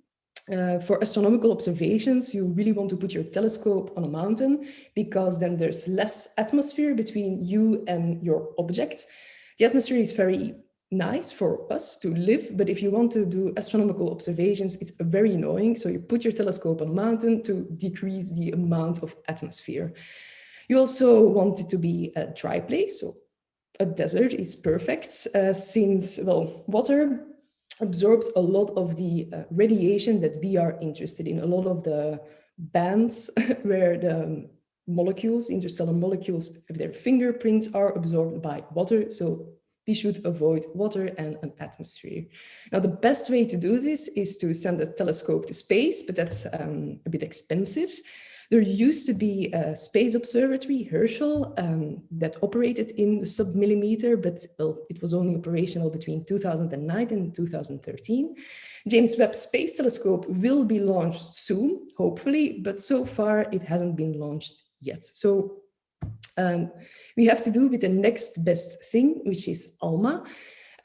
For astronomical observations, you really want to put your telescope on a mountain because then there's less atmosphere between you and your object. The atmosphere is very nice for us to live, but if you want to do astronomical observations, it's very annoying. So you put your telescope on a mountain to decrease the amount of atmosphere. You also want it to be a dry place. So a desert is perfect since, well, water absorbs a lot of the radiation that we are interested in. A lot of the bands where the molecules, interstellar molecules, their fingerprints are absorbed by water. So we should avoid water and an atmosphere. Now, the best way to do this is to send a telescope to space, but that's a bit expensive. There used to be a space observatory, Herschel, that operated in the submillimeter, but well, it was only operational between 2009 and 2013. James Webb Space Telescope will be launched soon, hopefully, but so far it hasn't been launched yet. So we have to do with the next best thing, which is ALMA.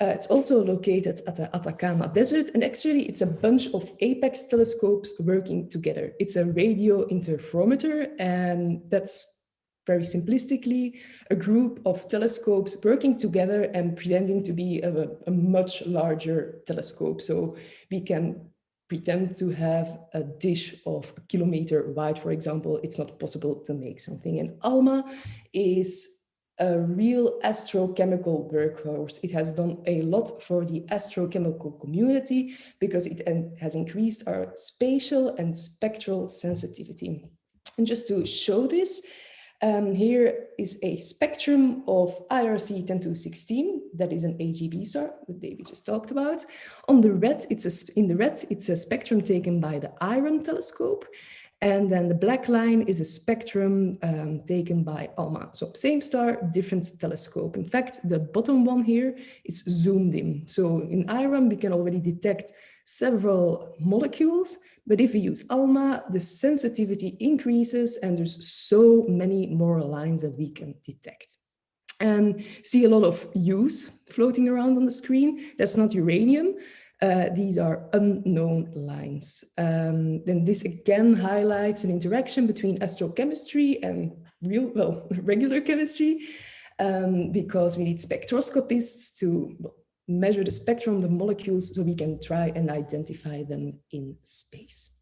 It's also located at the Atacama Desert, and actually it's a bunch of apex telescopes working together. It's a radio interferometer, and that's very simplistically a group of telescopes working together and pretending to be a much larger telescope. So we can pretend to have a dish of a kilometer wide, for example. It's not possible to make something. And ALMA is a real astrochemical workhorse. It has done a lot for the astrochemical community because it has increased our spatial and spectral sensitivity. And just to show this, here is a spectrum of IRC 10216. That is an AGB star that David just talked about. On the red, in the red, it's a spectrum taken by the IRAM telescope. And then the black line is a spectrum taken by ALMA. So same star, different telescope. In fact, the bottom one here is zoomed in. So in IRAM, we can already detect several molecules, but if we use ALMA, the sensitivity increases and there's so many more lines that we can detect. And see a lot of U's floating around on the screen. That's not uranium. These are unknown lines. Then this again highlights an interaction between astrochemistry and regular chemistry, because we need spectroscopists to measure the spectrum of the molecules so we can try and identify them in space.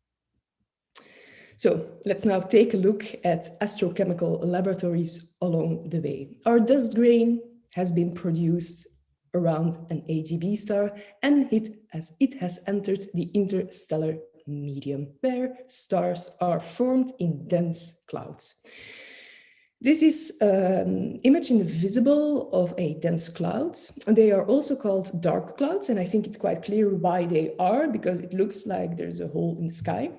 So let's now take a look at astrochemical laboratories along the way. Our dust grain has been produced around an AGB star, and it has entered the interstellar medium, where stars are formed in dense clouds. This is an image in the visible of a dense cloud. And they are also called dark clouds, and I think it's quite clear why they are, because it looks like there's a hole in the sky.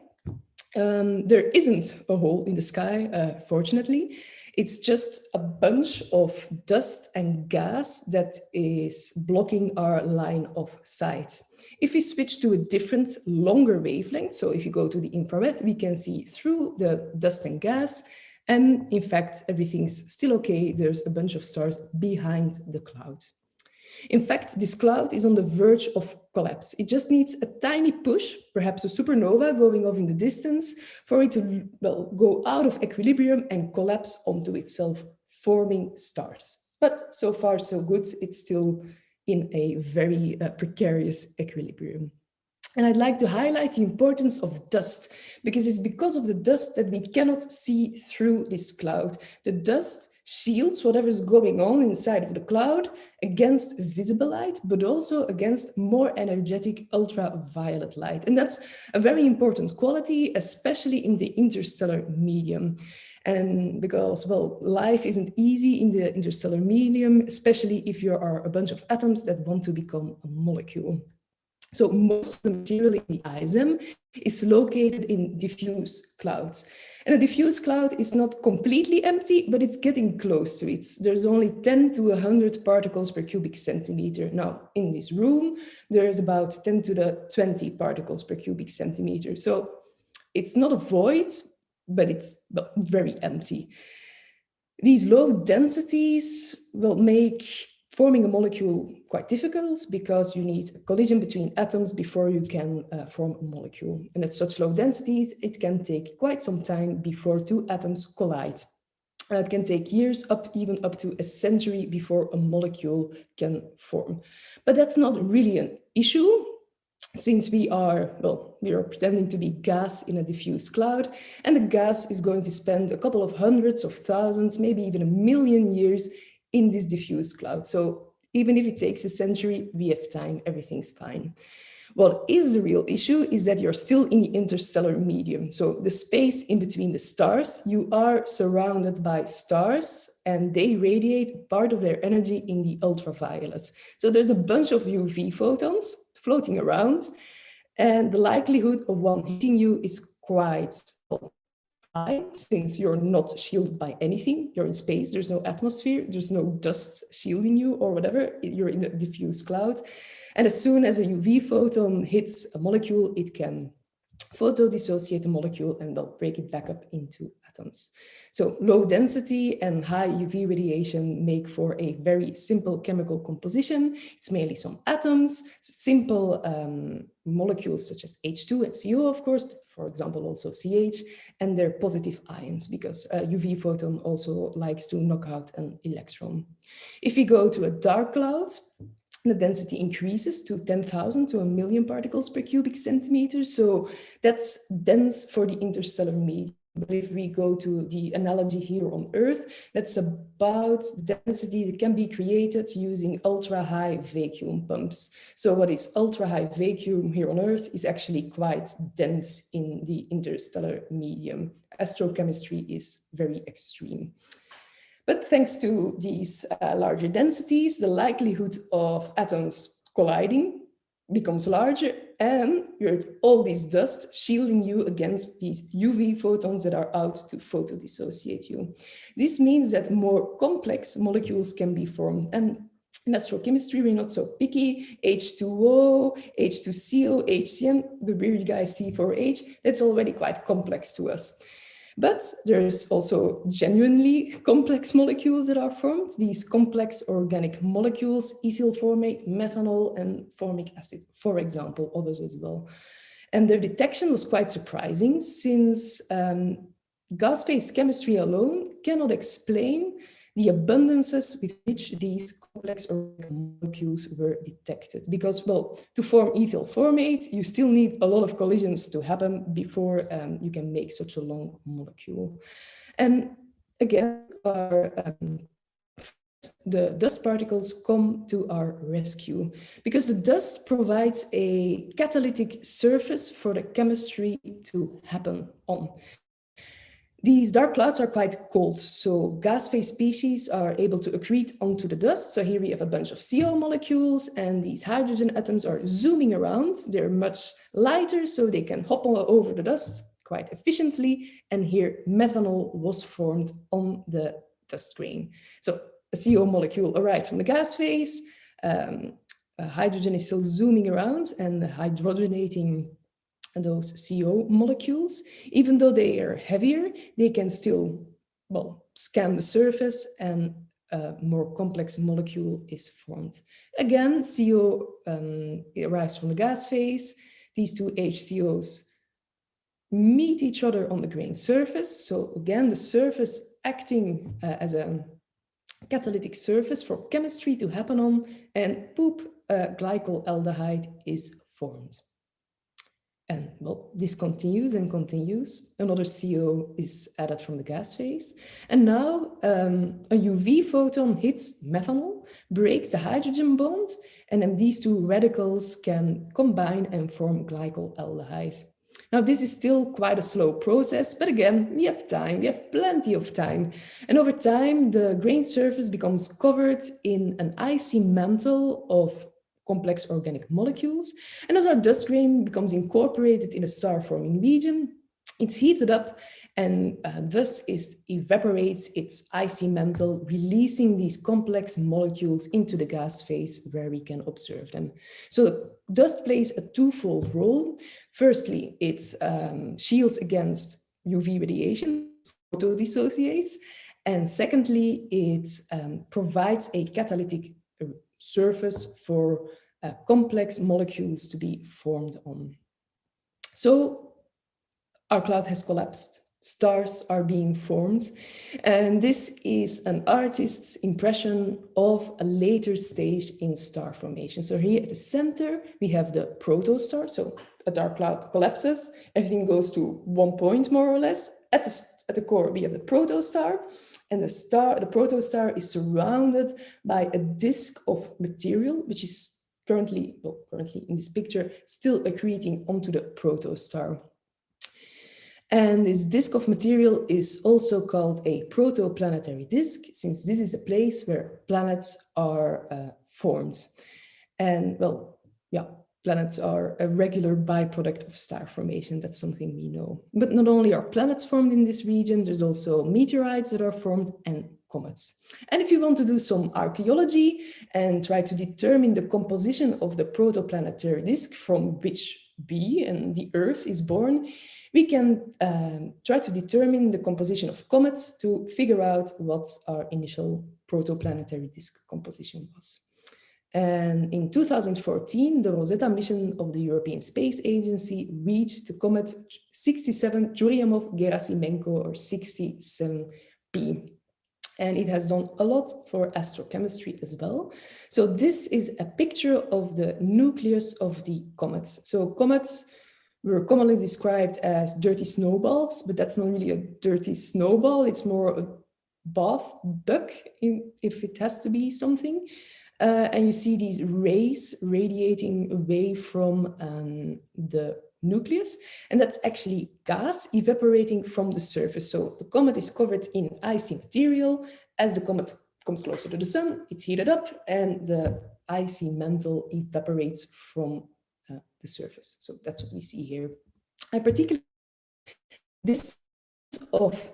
There isn't a hole in the sky, fortunately. It's just a bunch of dust and gas that is blocking our line of sight. If we switch to a different, longer wavelength, so if you go to the infrared, we can see through the dust and gas. And in fact, everything's still okay. There's a bunch of stars behind the cloud. In fact, this cloud is on the verge of collapse. It just needs a tiny push, perhaps a supernova going off in the distance, for it to go out of equilibrium and collapse onto itself, forming stars. But so far, so good. It's still in a very precarious equilibrium. And I'd like to highlight the importance of dust, because it's because of the dust that we cannot see through this cloud. The dust shields whatever's going on inside of the cloud against visible light, but also against more energetic ultraviolet light. And that's a very important quality, especially in the interstellar medium. And because, well, life isn't easy in the interstellar medium, especially if you are a bunch of atoms that want to become a molecule. So most of the material in the ISM is located in diffuse clouds. And a diffuse cloud is not completely empty, but it's getting close to it. There's only 10 to 100 particles per cubic centimeter. Now, in this room, there's about 10 to the 20 particles per cubic centimeter. So it's not a void, but it's very empty. These low densities will make forming a molecule quite difficult, because you need a collision between atoms before you can form a molecule. And at such low densities, it can take quite some time before two atoms collide. It can take years, even up to a century, before a molecule can form. But that's not really an issue, since we are pretending to be gas in a diffuse cloud, and the gas is going to spend a couple of hundreds of thousands, maybe even 1 million years in this diffuse cloud. So even if it takes a century, we have time, everything's fine. What is the real issue is that you're still in the interstellar medium. So the space in between the stars, you are surrounded by stars, and they radiate part of their energy in the ultraviolet. So there's a bunch of UV photons floating around, and the likelihood of one hitting you is quite high, since you're not shielded by anything. You're in space, there's no atmosphere, there's no dust shielding you or whatever, you're in a diffuse cloud. And as soon as a UV photon hits a molecule, it can photodissociate the molecule and they'll break it back up into atoms. atoms. So low density and high UV radiation make for a very simple chemical composition. It's mainly some atoms, simple molecules such as H2 and CO, of course, but for example, also CH, and they're positive ions because a UV photon also likes to knock out an electron. If we go to a dark cloud, the density increases to 10,000 to 1,000,000 particles per cubic centimeter. So that's dense for the interstellar medium. But if we go to the analogy here on Earth, that's about the density that can be created using ultra-high vacuum pumps. So what is ultra-high vacuum here on Earth is actually quite dense in the interstellar medium. Astrochemistry is very extreme. But thanks to these larger densities, the likelihood of atoms colliding becomes larger, and you have all this dust shielding you against these UV photons that are out to photodissociate you. This means that more complex molecules can be formed. And in astrochemistry, we're not so picky. H2O, H2CO, HCN, the weird guy C4H, that's already quite complex to us. But there's also genuinely complex molecules that are formed. These complex organic molecules, ethyl formate, methanol, and formic acid, for example, others as well. And their detection was quite surprising since gas phase chemistry alone cannot explain the abundances with which these complex organic molecules were detected. Because, well, to form ethyl formate, you still need a lot of collisions to happen before you can make such a long molecule. And again, the dust particles come to our rescue because the dust provides a catalytic surface for the chemistry to happen on. These dark clouds are quite cold, so gas phase species are able to accrete onto the dust. So here we have a bunch of CO molecules, and these hydrogen atoms are zooming around. They're much lighter, so they can hop over the dust quite efficiently. And here methanol was formed on the dust grain. So a CO molecule arrived from the gas phase. Hydrogen is still zooming around and hydrogenating those CO molecules. Even though they are heavier, they can still, well, scan the surface, and a more complex molecule is formed. Again, CO arrives from the gas phase. These two HCOs meet each other on the grain surface. So again, the surface acting as a catalytic surface for chemistry to happen on, and poop, glycolaldehyde is formed. And well, this continues and continues. Another CO is added from the gas phase. And now a UV photon hits methanol, breaks the hydrogen bond, and then these two radicals can combine and form glycolaldehyde. Now, this is still quite a slow process, but again, we have time, we have plenty of time. And over time, the grain surface becomes covered in an icy mantle of complex organic molecules. And as our dust grain becomes incorporated in a star-forming region, it's heated up and thus it evaporates its icy mantle, releasing these complex molecules into the gas phase where we can observe them. So dust plays a twofold role. Firstly, it shields against UV radiation, photodissociates, and secondly, it provides a catalytic surface for complex molecules to be formed on. So our cloud has collapsed. Stars are being formed. And this is an artist's impression of a later stage in star formation. So here at the center, we have the protostar. So a dark cloud collapses, everything goes to 1 point more or less. At the core, we have the protostar. And the protostar is surrounded by a disk of material, which is currently in this picture, still accreting onto the protostar. And this disk of material is also called a protoplanetary disk, since this is a place where planets are formed. And well, yeah, planets are a regular byproduct of star formation. That's something we know. But not only are planets formed in this region, there's also meteorites that are formed and comets. And if you want to do some archaeology and try to determine the composition of the protoplanetary disk from which be and the Earth is born, we can try to determine the composition of comets to figure out what our initial protoplanetary disk composition was. And in 2014, the Rosetta mission of the European Space Agency reached the comet 67 Churyumov-Gerasimenko, or 67P. And it has done a lot for astrochemistry as well. So this is a picture of the nucleus of the comets. So comets were commonly described as dirty snowballs, but that's not really a dirty snowball. It's more a bath duck, if it has to be something. And you see these rays radiating away from the nucleus, and that's actually gas evaporating from the surface. So the comet is covered in icy material. As the comet comes closer to the sun, it's heated up, and the icy mantle evaporates from the surface. So that's what we see here. I particularly this of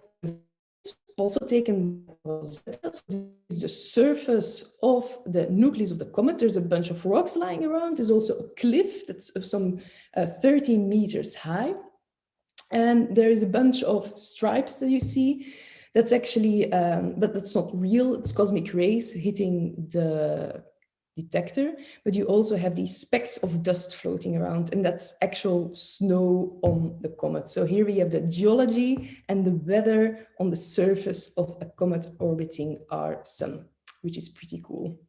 also taken Rosetta. So this is the surface of the nucleus of the comet. There's a bunch of rocks lying around. There's also a cliff that's some 13 meters high. And there is a bunch of stripes that you see. That's actually, but that's not real. It's cosmic rays hitting the detector, but you also have these specks of dust floating around, and that's actual snow on the comet. So here we have the geology and the weather on the surface of a comet orbiting our sun, which is pretty cool.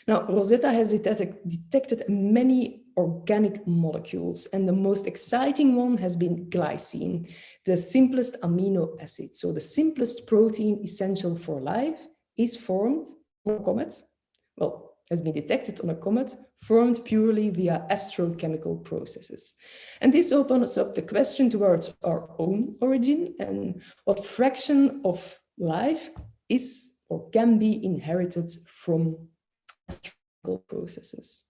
Now, Rosetta has detected many organic molecules, and the most exciting one has been glycine, the simplest amino acid. So the simplest protein essential for life is formed on a comet. Well, has been detected on a comet, formed purely via astrochemical processes. And this opens up the question towards our own origin and what fraction of life is or can be inherited from astrochemical processes.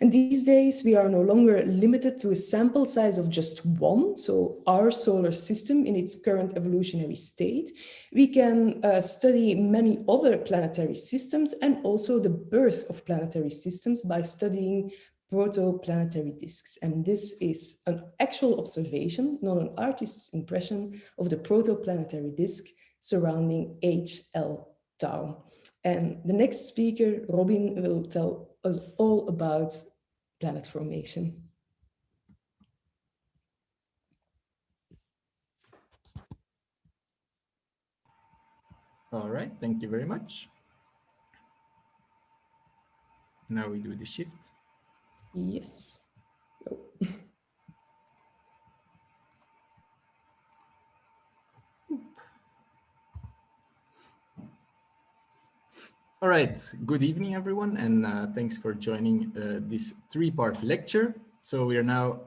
And these days, we are no longer limited to a sample size of just one, so our solar system in its current evolutionary state. We can study many other planetary systems and also the birth of planetary systems by studying protoplanetary disks. And this is an actual observation, not an artist's impression, of the protoplanetary disk surrounding HL Tau. And the next speaker, Robin, will tell us all about planet formation. All right, thank you very much. Now we do the shift. Yes. Oh. All right, good evening, everyone, and thanks for joining this three-part lecture. So we are now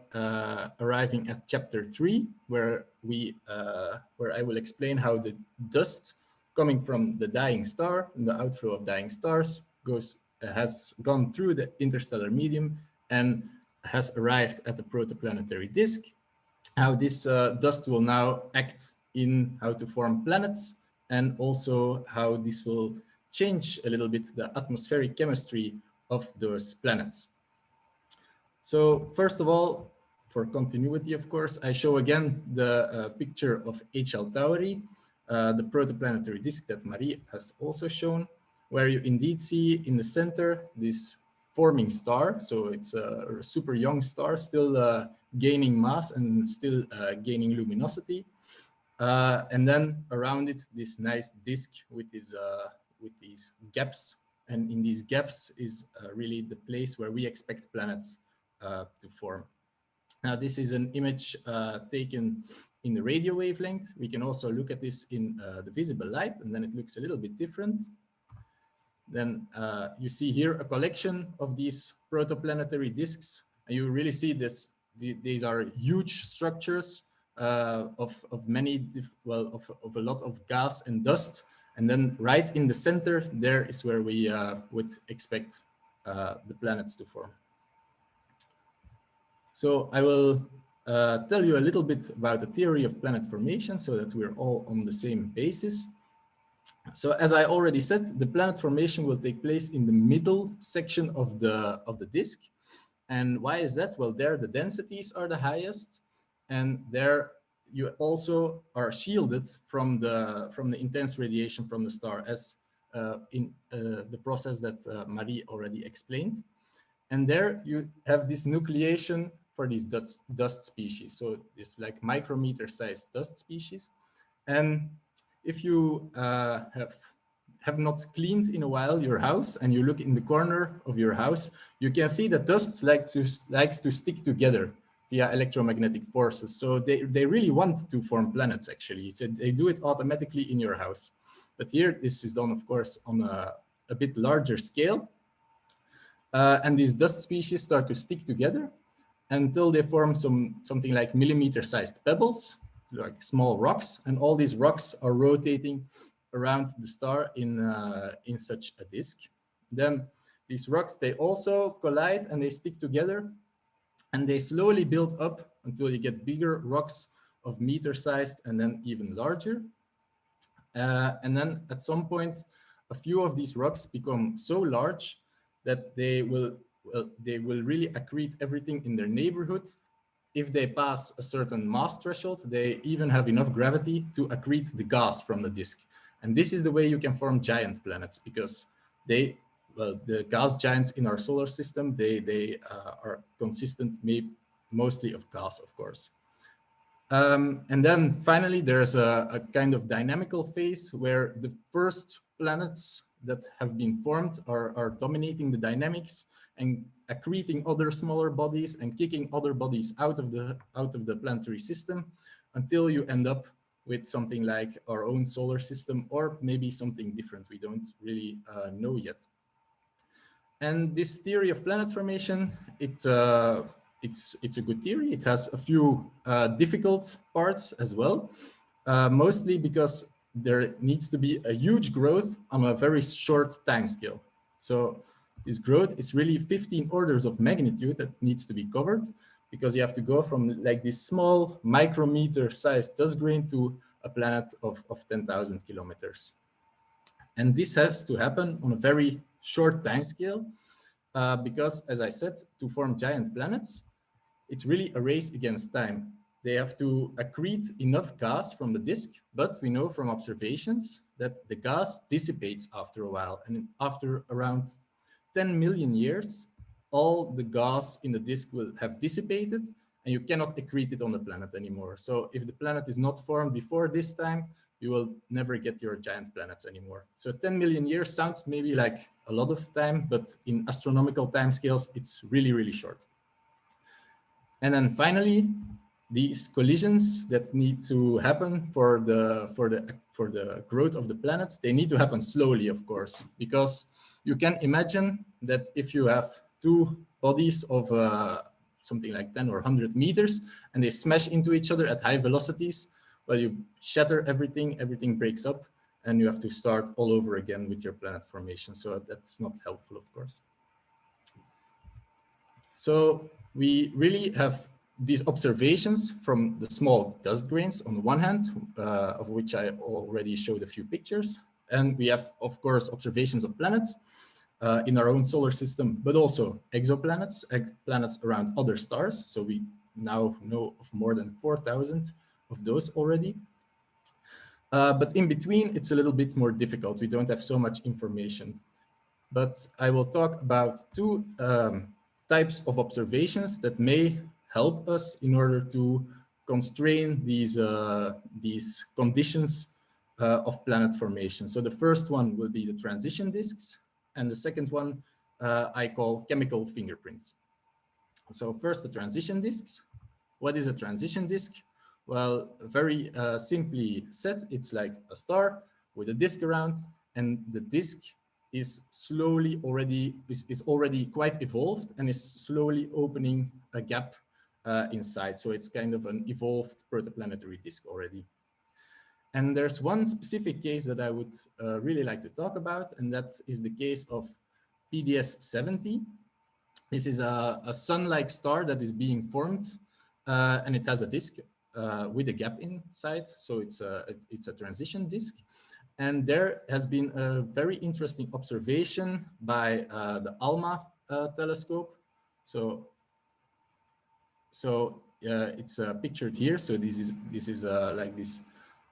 arriving at chapter 3, where I will explain how the dust coming from the dying star and the outflow of dying stars has gone through the interstellar medium and has arrived at the protoplanetary disk. How this dust will now act in how to form planets, and also how this will change a little bit the atmospheric chemistry of those planets. So first of all, for continuity, of course, I show again the picture of HL Tauri, the protoplanetary disk that Marie has also shown, where you indeed see in the center this forming star. So it's a super young star, still gaining mass and still gaining luminosity. And then around it, this nice disk with these gaps. And in these gaps is really the place where we expect planets to form. Now, this is an image taken in the radio wavelength. We can also look at this in the visible light, and then it looks a little bit different. Then you see here a collection of these protoplanetary disks. And you really see this. These are huge structures of a lot of gas and dust. And then right in the center, there is where we would expect the planets to form. So I will tell you a little bit about the theory of planet formation so that we're all on the same basis. So as I already said, the planet formation will take place in the middle section of the disk. And why is that? Well, there the densities are the highest, and there you also are shielded from the intense radiation from the star, as in the process that Marie already explained. And there you have this nucleation for these dust species. So it's like micrometer sized dust species. And if you have not cleaned in a while your house and you look in the corner of your house, you can see that dust likes to stick together via electromagnetic forces. So they really want to form planets, actually. So they do it automatically in your house. But here, this is done, of course, on a bit larger scale. And these dust species start to stick together until they form something like millimeter-sized pebbles, like small rocks. And all these rocks are rotating around the star in such a disk. Then these rocks, they also collide and they stick together, and they slowly build up until you get bigger rocks of meter-sized and then even larger. And then at some point, a few of these rocks become so large that they will really accrete everything in their neighborhood. If they pass a certain mass threshold, they even have enough gravity to accrete the gas from the disk. And this is the way you can form giant planets, because the gas giants in our solar system, they are consistent mostly of gas, of course. And then finally, there's a kind of dynamical phase where the first planets that have been formed are dominating the dynamics and accreting other smaller bodies and kicking other bodies out of the planetary system, until you end up with something like our own solar system, or maybe something different. We don't really know yet. And this theory of planet formation, it's a good theory. It has a few difficult parts as well, mostly because there needs to be a huge growth on a very short time scale. So this growth is really 15 orders of magnitude that needs to be covered, because you have to go from like this small micrometer sized dust grain to a planet of 10,000 kilometers. And this has to happen on a very short time scale, because, as I said, to form giant planets, it's really a race against time. They have to accrete enough gas from the disk, but we know from observations that the gas dissipates after a while. And after around 10 million years, all the gas in the disk will have dissipated, and you cannot accrete it on the planet anymore. So if the planet is not formed before this time, you will never get your giant planets anymore. So 10 million years sounds maybe like a lot of time, but in astronomical timescales, it's really, really short. And then finally, these collisions that need to happen for the growth of the planets, they need to happen slowly, of course, because you can imagine that if you have two bodies of something like 10 or 100 meters, and they smash into each other at high velocities, well, you shatter everything, everything breaks up, and you have to start all over again with your planet formation. So that's not helpful, of course. So we really have these observations from the small dust grains on the one hand, of which I already showed a few pictures. And we have, of course, observations of planets in our own solar system, but also exoplanets, planets around other stars. So we now know of more than 4,000 of those already. But in between, it's a little bit more difficult. We don't have so much information. But I will talk about two types of observations that may help us in order to constrain these conditions of planet formation. So the first one will be the transition disks, and the second one I call chemical fingerprints. So first, the transition disks. What is a transition disk? Well, very simply said, it's like a star with a disk around, and the disk is already quite evolved and is slowly opening a gap inside. So it's kind of an evolved protoplanetary disk already. And there's one specific case that I would really like to talk about, and that is the case of PDS 70. This is a sun-like star that is being formed, and it has a disk with a gap inside. So it's a transition disk. And there has been a very interesting observation by the ALMA telescope. So So it's pictured here. So this is like this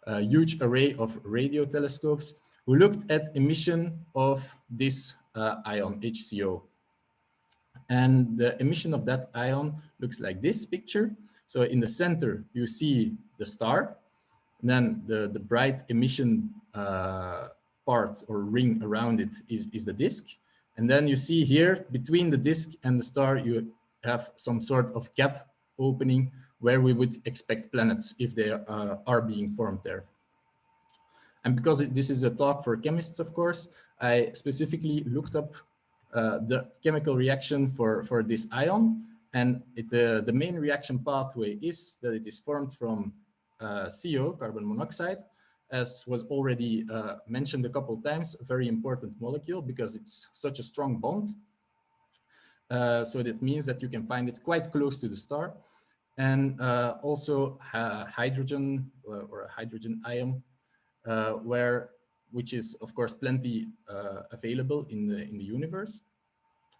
huge array of radio telescopes who looked at emission of this ion HCO. And the emission of that ion looks like this picture. So in the center, you see the star. And then the bright emission part or ring around it is the disk. And then you see here between the disk and the star, you have some sort of gap opening where we would expect planets if they are being formed there. And because this is a talk for chemists, of course, I specifically looked up the chemical reaction for this ion. And the main reaction pathway is that it is formed from CO, carbon monoxide, as was already mentioned a couple times, a very important molecule because it's such a strong bond. So that means that you can find it quite close to the star. And also hydrogen or a hydrogen ion, which is of course plenty available in the universe.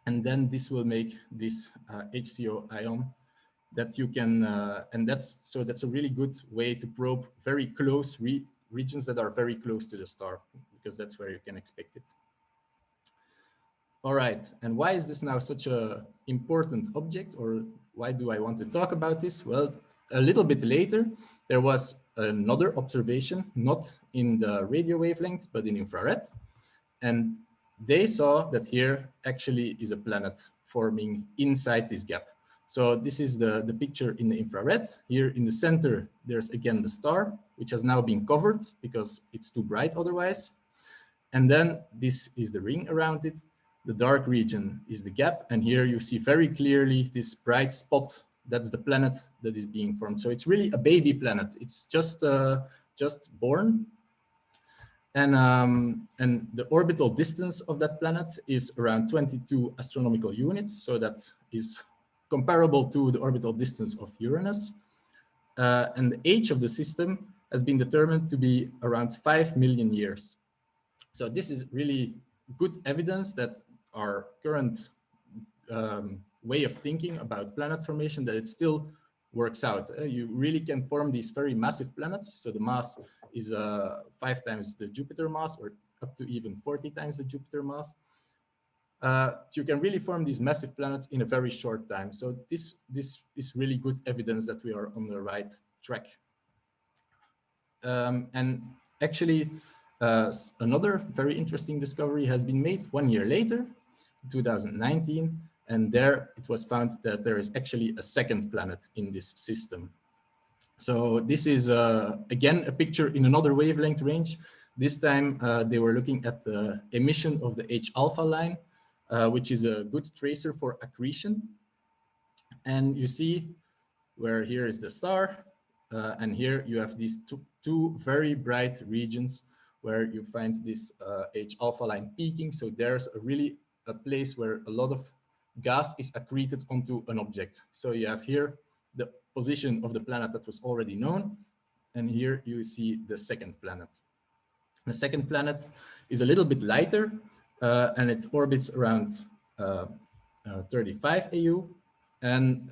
And then this will make this HCO ion that you can, and that's a really good way to probe very close regions that are very close to the star, because that's where you can expect it. All right, and why is this now such an important object, or why do I want to talk about this? Well, a little bit later, there was another observation, not in the radio wavelength, but in infrared. And they saw that here actually is a planet forming inside this gap. So this is the picture in the infrared. Here in the center, there's again the star, which has now been covered because it's too bright otherwise. And then this is the ring around it. The dark region is the gap. And here you see very clearly this bright spot. That's the planet that is being formed. So it's really a baby planet. It's just born. And the orbital distance of that planet is around 22 astronomical units. So that is comparable to the orbital distance of Uranus. And the age of the system has been determined to be around 5 million years. So this is really good evidence that our current way of thinking about planet formation, that it still works out. You really can form these very massive planets. So the mass is 5 times the Jupiter mass, or up to even 40 times the Jupiter mass. You can really form these massive planets in a very short time. So this is really good evidence that we are on the right track. And actually, another very interesting discovery has been made 1 year later, 2019, and there it was found that there is actually a second planet in this system. So this is, again, a picture in another wavelength range. This time they were looking at the emission of the H-alpha line, which is a good tracer for accretion. And you see where here is the star, and here you have these two very bright regions where you find this H-alpha line peaking. So there's really a place where a lot of gas is accreted onto an object. So you have here the position of the planet that was already known, and here you see the second planet. The second planet is a little bit lighter, and it orbits around 35 AU. And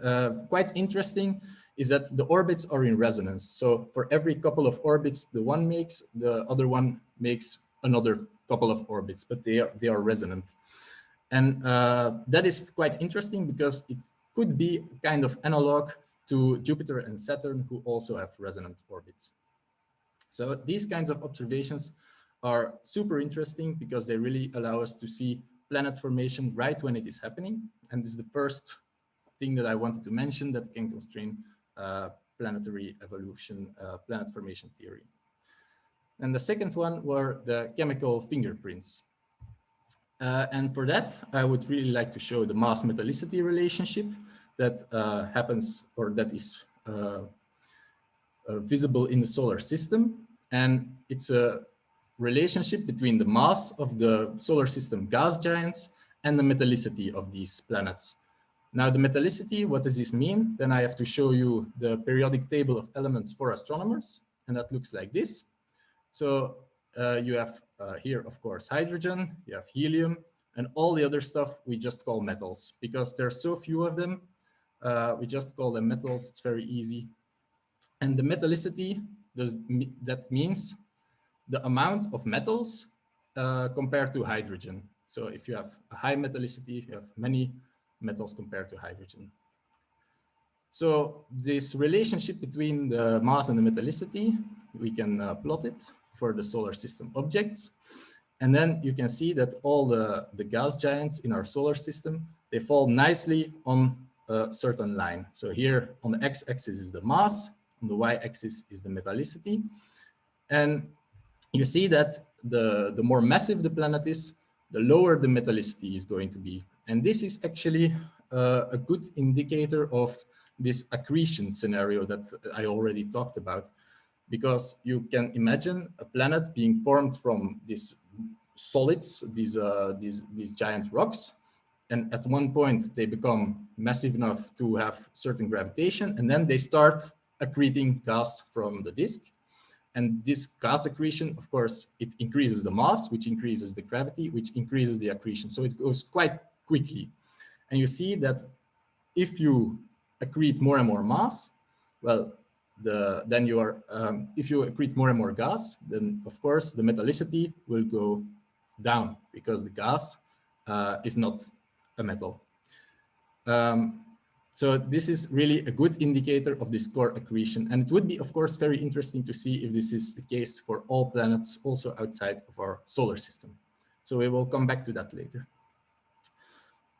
quite interesting is that the orbits are in resonance. So for every couple of orbits the one makes, the other one makes another couple of orbits, but they are resonant. And that is quite interesting because it could be kind of analog to Jupiter and Saturn, who also have resonant orbits. So these kinds of observations are super interesting because they really allow us to see planet formation right when it is happening. And this is the first thing that I wanted to mention that can constrain planetary evolution, planet formation theory. And the second one were the chemical fingerprints. And for that, I would really like to show the mass metallicity relationship that happens, or that is visible in the solar system. And it's a relationship between the mass of the solar system gas giants and the metallicity of these planets. Now, the metallicity, what does this mean? Then I have to show you the periodic table of elements for astronomers, and that looks like this. So you have here, of course, hydrogen, you have helium, and all the other stuff we just call metals because there are so few of them We just call them metals. It's very easy. And the metallicity, that means the amount of metals compared to hydrogen. So if you have a high metallicity, you have many metals compared to hydrogen. So this relationship between the mass and the metallicity, we can plot it for the solar system objects. And then you can see that all the gas giants in our solar system, they fall nicely on a certain line. So here on the x-axis is the mass, on the y-axis is the metallicity. And you see that the more massive the planet is, the lower the metallicity is going to be. And this is actually a good indicator of this accretion scenario that I already talked about, because you can imagine a planet being formed from these solids, these giant rocks, and at one point they become massive enough to have certain gravitation, and then they start accreting gas from the disk. And this gas accretion, of course, it increases the mass, which increases the gravity, which increases the accretion. So it goes quite quickly. And you see that if you accrete more and more mass, well, then you are, if you accrete more and more gas, then of course the metallicity will go down because the gas is not a metal. So this is really a good indicator of this core accretion. And it would be, of course, very interesting to see if this is the case for all planets also outside of our solar system. So we will come back to that later.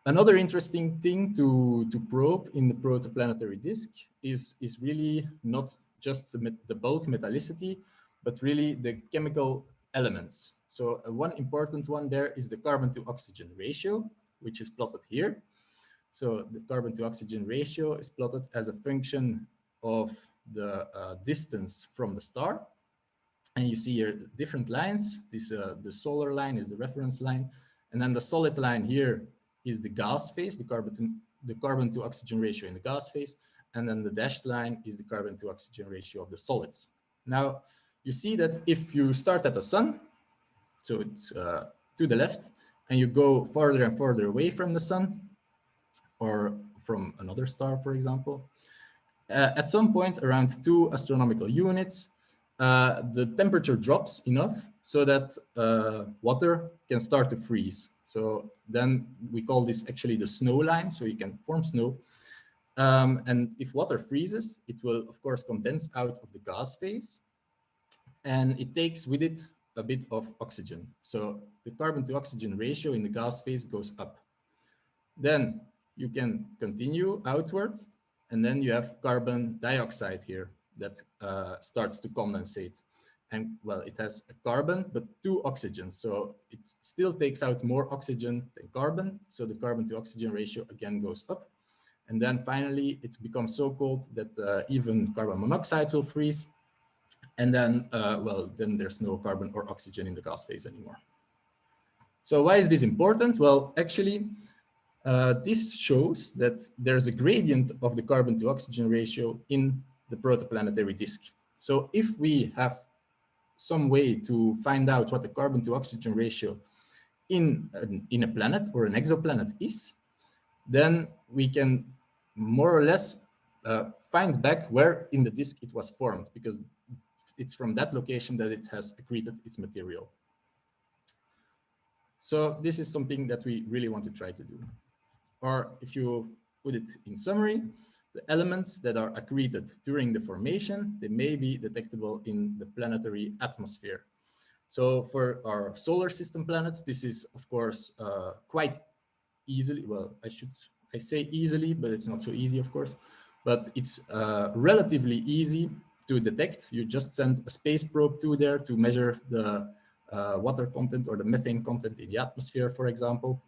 Another interesting thing to probe in the protoplanetary disk is really not just the bulk metallicity, but really the chemical elements. So one important one there is the carbon to oxygen ratio, which is plotted here. So the carbon to oxygen ratio is plotted as a function of the distance from the star. And you see here different lines. The solar line is the reference line. And then the solid line here is the gas phase, the carbon to oxygen ratio in the gas phase. And then the dashed line is the carbon to oxygen ratio of the solids. Now, you see that if you start at the sun, so it's to the left, and you go farther and farther away from the sun, or from another star, for example, at some point around 2 astronomical units, the temperature drops enough so that water can start to freeze. So then we call this actually the snow line, so you can form snow. And if water freezes, it will, of course, condense out of the gas phase, and it takes with it a bit of oxygen. So the carbon to oxygen ratio in the gas phase goes up. Then you can continue outwards, and then you have carbon dioxide here that starts to condensate. And well, it has a carbon, but 2 oxygens. So it still takes out more oxygen than carbon. So the carbon to oxygen ratio again goes up. And then finally, it becomes so cold that even carbon monoxide will freeze. And then, well, then there's no carbon or oxygen in the gas phase anymore. So why is this important? Well, actually, this shows that there's a gradient of the carbon to oxygen ratio in the protoplanetary disk. So if we have some way to find out what the carbon to oxygen ratio in a planet or an exoplanet is, then we can more or less find back where in the disk it was formed, because it's from that location that it has accreted its material. So this is something that we really want to try to do. Or if you put it in summary, the elements that are accreted during the formation, they may be detectable in the planetary atmosphere. So for our solar system planets, this is, of course, quite easily, well, I say easily, but it's not so easy, of course, but it's relatively easy to detect. You just send a space probe to there to measure the water content or the methane content in the atmosphere, for example,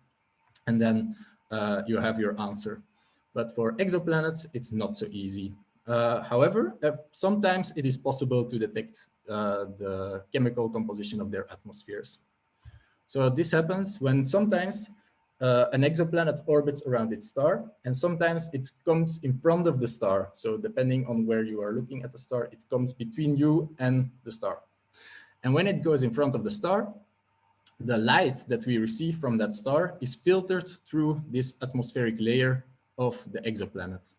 and then you have your answer. But for exoplanets, it's not so easy. However, sometimes it is possible to detect the chemical composition of their atmospheres. So this happens when sometimes an exoplanet orbits around its star, and sometimes it comes in front of the star. So depending on where you are looking at the star, it comes between you and the star. And when it goes in front of the star, the light that we receive from that star is filtered through this atmospheric layer of the exoplanet.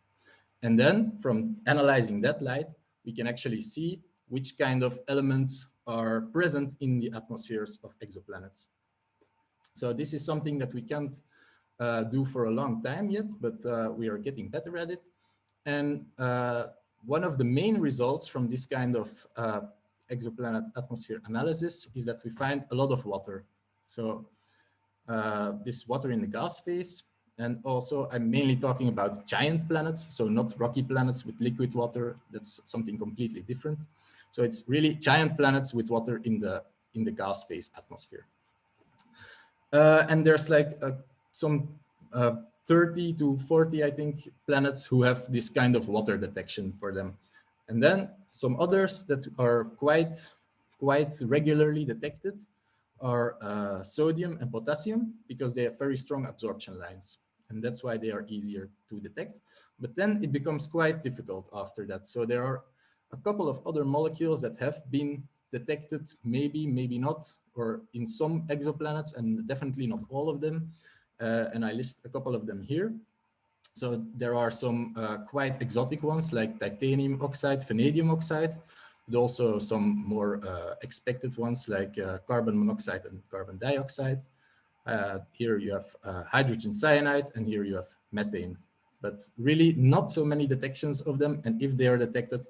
And then from analyzing that light, we can actually see which kind of elements are present in the atmospheres of exoplanets. So this is something that we can't do for a long time yet, but we are getting better at it. And one of the main results from this kind of exoplanet atmosphere analysis is that we find a lot of water. So this water in the gas phase, and also I'm mainly talking about giant planets, so not rocky planets with liquid water. That's something completely different. So it's really giant planets with water in the gas phase atmosphere. And there's like some 30 to 40, I think, planets who have this kind of water detection for them. And then some others that are quite regularly detected are sodium and potassium, because they have very strong absorption lines. And that's why they are easier to detect. But then it becomes quite difficult after that. So there are a couple of other molecules that have been detected, maybe, maybe not, or in some exoplanets, and definitely not all of them. And I list a couple of them here. So there are some quite exotic ones like titanium oxide, vanadium oxide, but also some more expected ones like carbon monoxide and carbon dioxide. Here you have hydrogen cyanide, and here you have methane. But really not so many detections of them, and if they are detected,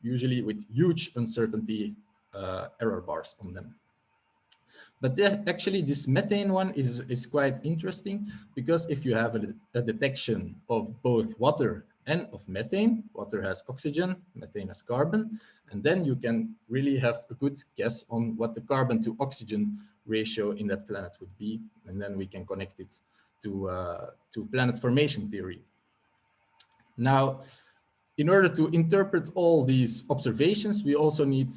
usually with huge uncertainty error bars on them. But actually this methane one is quite interesting, because if you have a detection of both water and of methane, water has oxygen, methane has carbon, and then you can really have a good guess on what the carbon to oxygen ratio in that planet would be, and then we can connect it to planet formation theory. Now, in order to interpret all these observations, we also need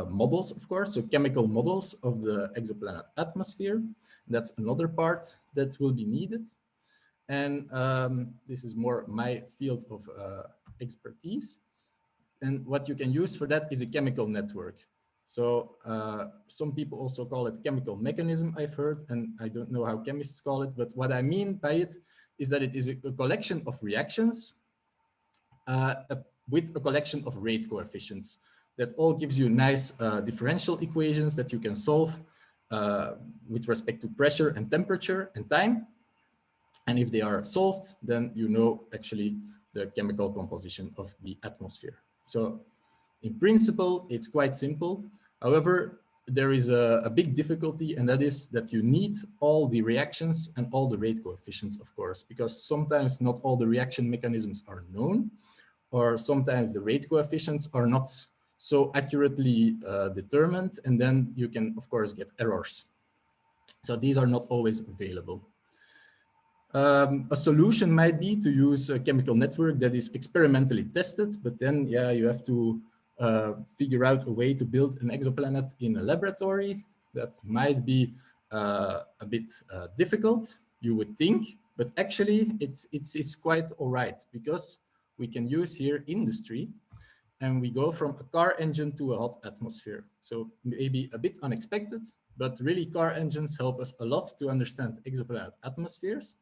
models, of course, so chemical models of the exoplanet atmosphere. That's another part that will be needed. And this is more my field of expertise. And what you can use for that is a chemical network. So some people also call it chemical mechanism, I've heard, and I don't know how chemists call it, but what I mean by it is that it is a collection of reactions with a collection of rate coefficients that all gives you nice differential equations that you can solve with respect to pressure and temperature and time. And if they are solved, then you know actually the chemical composition of the atmosphere. So in principle, it's quite simple. However, there is a big difficulty, and that is that you need all the reactions and all the rate coefficients, of course, because sometimes not all the reaction mechanisms are known, or sometimes the rate coefficients are not so accurately determined, and then you can, of course, get errors. So these are not always available. A solution might be to use a chemical network that is experimentally tested, but then, yeah, you have to figure out a way to build an exoplanet in a laboratory. That might be a bit difficult, you would think, but actually it's quite all right, because we can use here industry, and we go from a car engine to a hot atmosphere. So maybe a bit unexpected, but really car engines help us a lot to understand exoplanet atmospheres,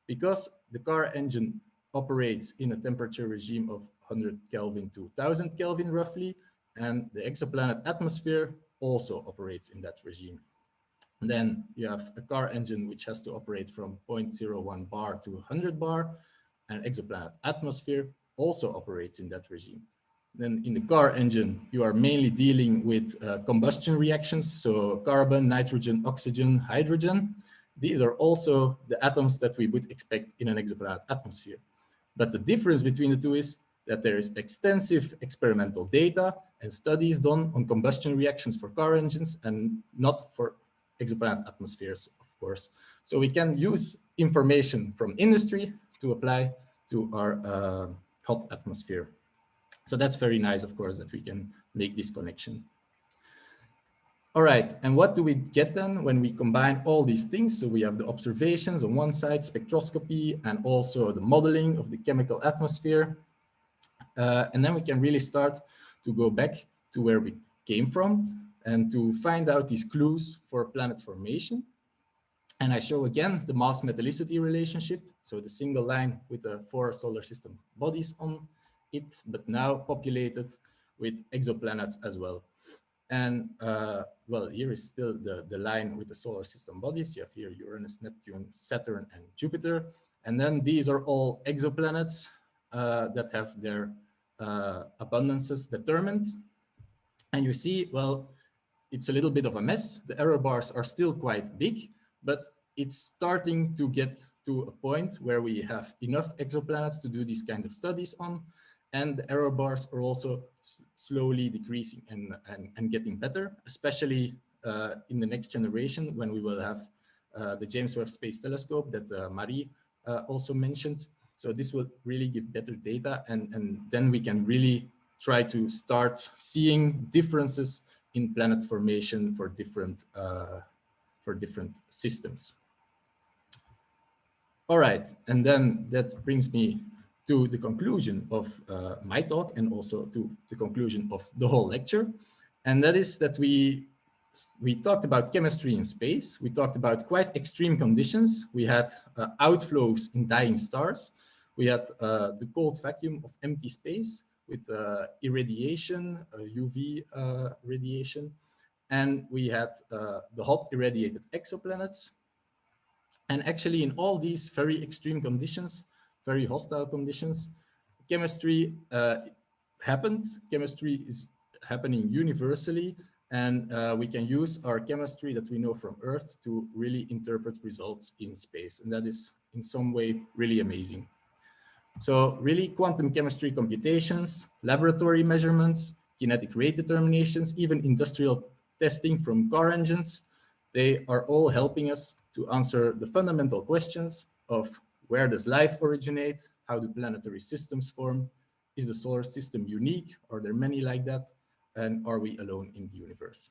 because the car engine operates in a temperature regime of 100 Kelvin to 1000 Kelvin roughly, and the exoplanet atmosphere also operates in that regime. And then you have a car engine which has to operate from 0.01 bar to 100 bar, and exoplanet atmosphere also operates in that regime. Then in the car engine, you are mainly dealing with combustion reactions, so carbon, nitrogen, oxygen, hydrogen. These are also the atoms that we would expect in an exoplanet atmosphere. But the difference between the two is that there is extensive experimental data and studies done on combustion reactions for car engines and not for exoplanet atmospheres, of course. So we can use information from industry to apply to our hot atmosphere. So that's very nice, of course, that we can make this connection. All right, and what do we get then when we combine all these things? So we have the observations on one side, spectroscopy, and also the modeling of the chemical atmosphere. And then we can really start to go back to where we came from and to find out these clues for planet formation. And I show again the mass metallicity relationship. So the single line with the 4 solar system bodies on it, but now populated with exoplanets as well. And well, here is still the line with the solar system bodies. You have here Uranus, Neptune, Saturn, and Jupiter. And then these are all exoplanets that have their abundances determined. And you see, well, it's a little bit of a mess. The error bars are still quite big, but it's starting to get to a point where we have enough exoplanets to do these kind of studies on. And the error bars are also slowly decreasing and getting better, especially in the next generation when we will have the James Webb Space Telescope that Marie also mentioned. So this will really give better data, and then we can really try to start seeing differences in planet formation for different systems. All right, and then that brings me to the conclusion of my talk, and also to the conclusion of the whole lecture. And that is that we talked about chemistry in space. We talked about quite extreme conditions. We had outflows in dying stars. We had the cold vacuum of empty space with irradiation, UV radiation. And we had the hot irradiated exoplanets. And actually in all these very extreme conditions, very hostile conditions, chemistry happened. Chemistry is happening universally, and we can use our chemistry that we know from Earth to really interpret results in space. And that is in some way really amazing. So really quantum chemistry computations, laboratory measurements, kinetic rate determinations, even industrial testing from car engines, they are all helping us to answer the fundamental questions of where does life originate? How do planetary systems form? Is the solar system unique? Are there many like that? And are we alone in the universe?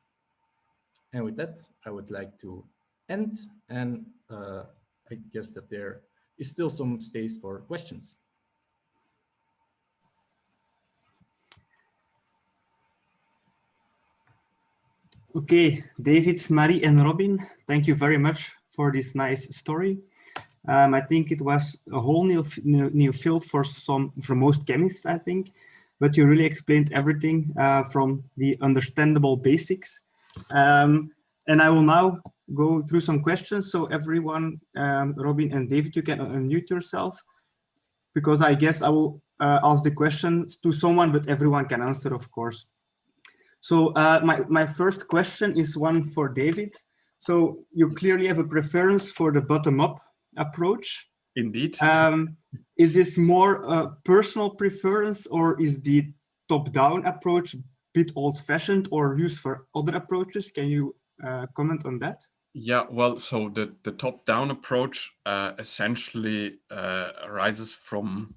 And with that, I would like to end. And I guess that there is still some space for questions. Okay, David, Marie, and Robin, thank you very much for this nice story. I think it was a whole new field for most chemists, I think, but you really explained everything from the understandable basics. And I will now go through some questions. So everyone, Robin and David, you can unmute yourself, because I guess I will ask the questions to someone, but everyone can answer, of course. So my first question is one for David. So you clearly have a preference for the bottom-up approach. Indeed. Is this more a personal preference, or is the top-down approach a bit old-fashioned or used for other approaches? Can you comment on that? Yeah, well, so the top-down approach essentially arises from,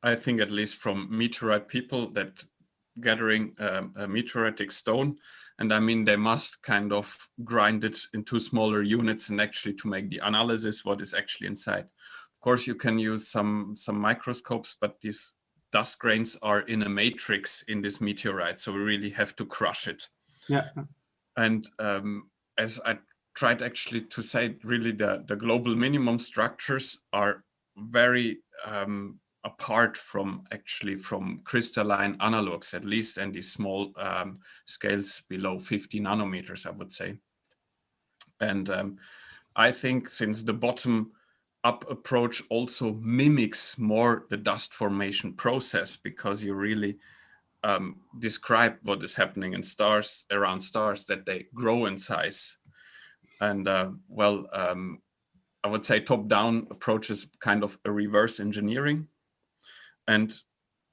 I think at least from meteorite people that gathering a meteoritic stone. And I mean, they must kind of grind it into smaller units and actually to make the analysis what is actually inside. Of course, you can use some microscopes, but these dust grains are in a matrix in this meteorite. So we really have to crush it. Yeah. And as I tried actually to say, really the global minimum structures are very apart from crystalline analogs, at least, and these small scales below 50 nanometers, I would say. And I think since the bottom up approach also mimics more the dust formation process, because you really describe what is happening in stars, around stars, that they grow in size. And I would say top-down approach is kind of a reverse engineering. And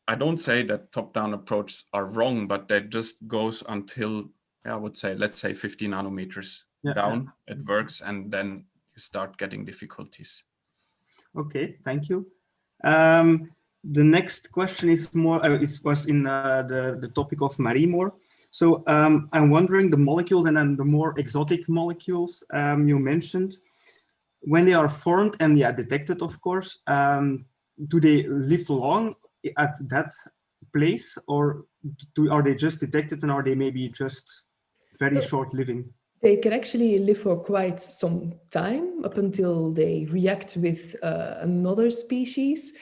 I don't say that top-down approaches are wrong, but that just goes until, I would say, let's say 50 nanometers down, it works, and then you start getting difficulties. Okay, thank you. The next question is more, it was in the topic of Marie more. So I'm wondering the molecules and then the more exotic molecules you mentioned, when they are formed and they are detected, of course, do they live long at that place, or are they just detected and are they maybe just very short living? They can actually live for quite some time up until they react with another species.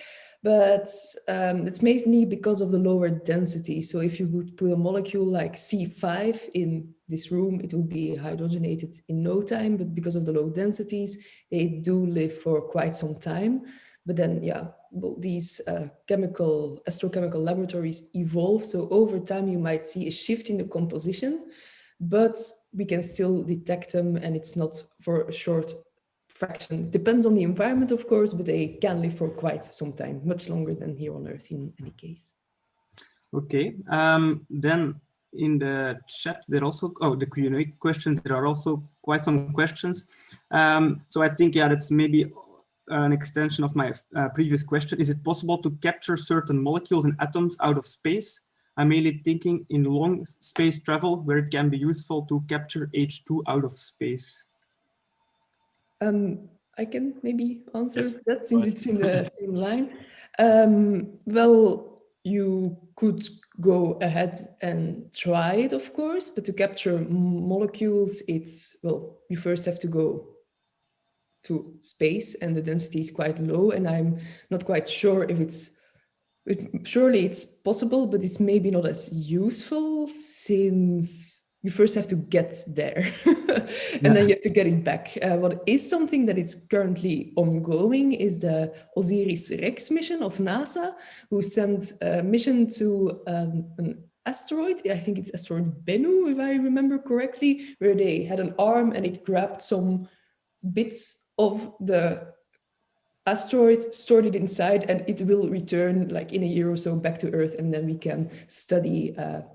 But it's mainly because of the lower density. So if you would put a molecule like C5 in this room, it would be hydrogenated in no time. But because of the low densities, they do live for quite some time. But then, yeah, well, these astrochemical laboratories evolve. So over time, you might see a shift in the composition, but we can still detect them, and it's not for a short fraction. Depends on the environment, of course, but they can live for quite some time, much longer than here on Earth in any case. Okay, then in the chat, there also, the Q&A questions, there are also quite some questions. So I think, yeah, that's maybe an extension of my previous question. Is it possible to capture certain molecules and atoms out of space? I'm mainly thinking in long space travel, where it can be useful to capture H2 out of space. I can maybe answer Yes, that since right. it's in the same line. Well, you could go ahead and try it, of course, but to capture molecules, well, you first have to go to space and the density is quite low, and I'm not quite sure if surely it's possible, but it's maybe not as useful since you first have to get there and then you have to get it back. What is something that is currently ongoing is the OSIRIS-REx mission of NASA, who sent a mission to an asteroid. I think it's asteroid Bennu, if I remember correctly, where they had an arm and it grabbed some bits of the asteroid, stored it inside, and it will return like in a year or so back to Earth, and then we can study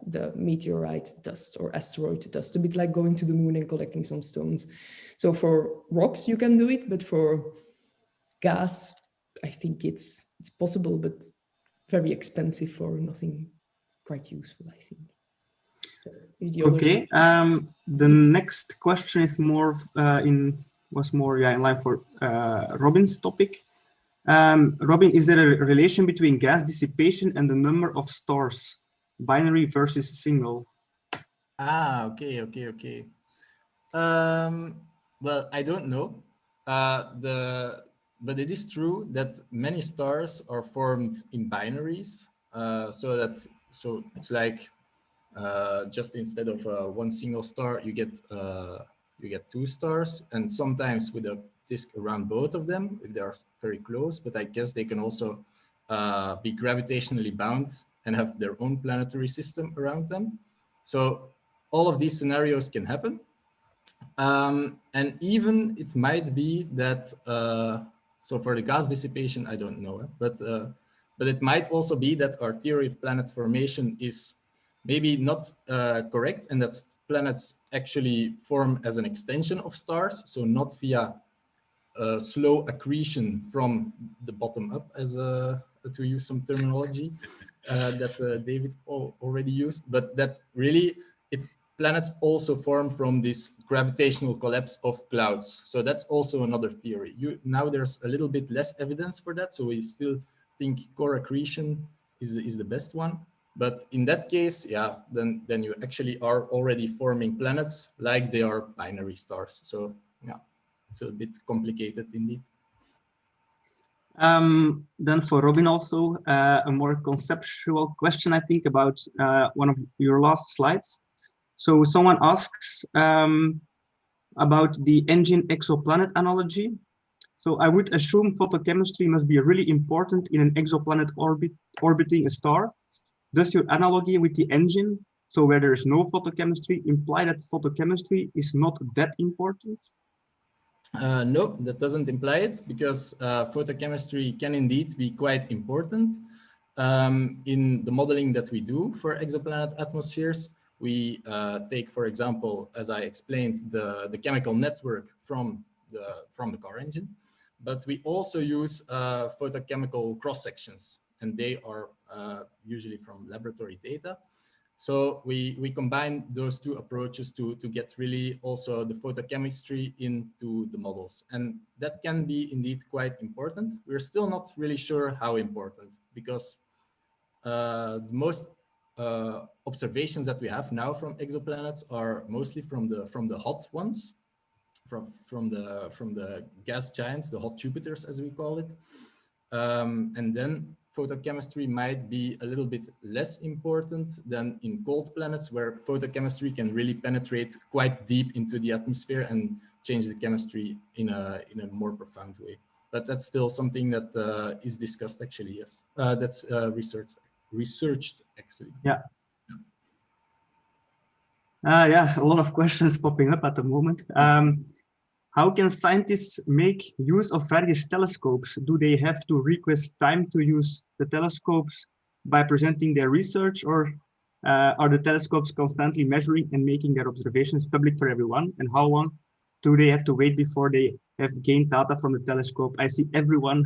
the meteorite dust or asteroid dust, a bit like going to the moon and collecting some stones. So for rocks you can do it, but for gas I think it's possible, but very expensive for nothing quite useful, I think. Okay, the next question is more in line for Robin's topic. Robin, is there a relation between gas dissipation and the number of stars, binary versus single? Okay. Well, I don't know. But it is true that many stars are formed in binaries. So it's like just instead of one single star, you get two stars, and sometimes with a disk around both of them if they are very close. But I guess they can also be gravitationally bound and have their own planetary system around them. So all of these scenarios can happen. And even it might be that, so for the gas dissipation, I don't know, but it might also be that our theory of planet formation is maybe not correct, and that planets actually form as an extension of stars, so not via slow accretion from the bottom up, as to use some terminology that David already used, but that really planets also form from this gravitational collapse of clouds. So that's also another theory. Now there's a little bit less evidence for that, so we still think core accretion is the best one. But in that case, yeah, then you actually are already forming planets like they are binary stars. So yeah, it's a bit complicated indeed. Then for Robin also, a more conceptual question, I think, about one of your last slides. So someone asks about the engine exoplanet analogy. So I would assume photochemistry must be really important in an exoplanet orbiting a star. Does your analogy with the engine, so where there is no photochemistry, imply that photochemistry is not that important? No, that doesn't imply it, because photochemistry can indeed be quite important. In the modeling that we do for exoplanet atmospheres, we take, for example, as I explained, the chemical network from the car engine, but we also use photochemical cross sections, and they are usually from laboratory data. So we combine those two approaches to get really also the photochemistry into the models. And that can be indeed quite important. We're still not really sure how important, because the most observations that we have now from exoplanets are mostly from the hot ones, from the gas giants, the hot Jupiters as we call it. And then photochemistry might be a little bit less important than in cold planets, where photochemistry can really penetrate quite deep into the atmosphere and change the chemistry in a more profound way. But that's still something that is discussed actually, yes. That's researched actually. Yeah. Yeah, a lot of questions popping up at the moment. How can scientists make use of various telescopes? Do they have to request time to use the telescopes by presenting their research, or are the telescopes constantly measuring and making their observations public for everyone? And how long do they have to wait before they have gained data from the telescope? I see everyone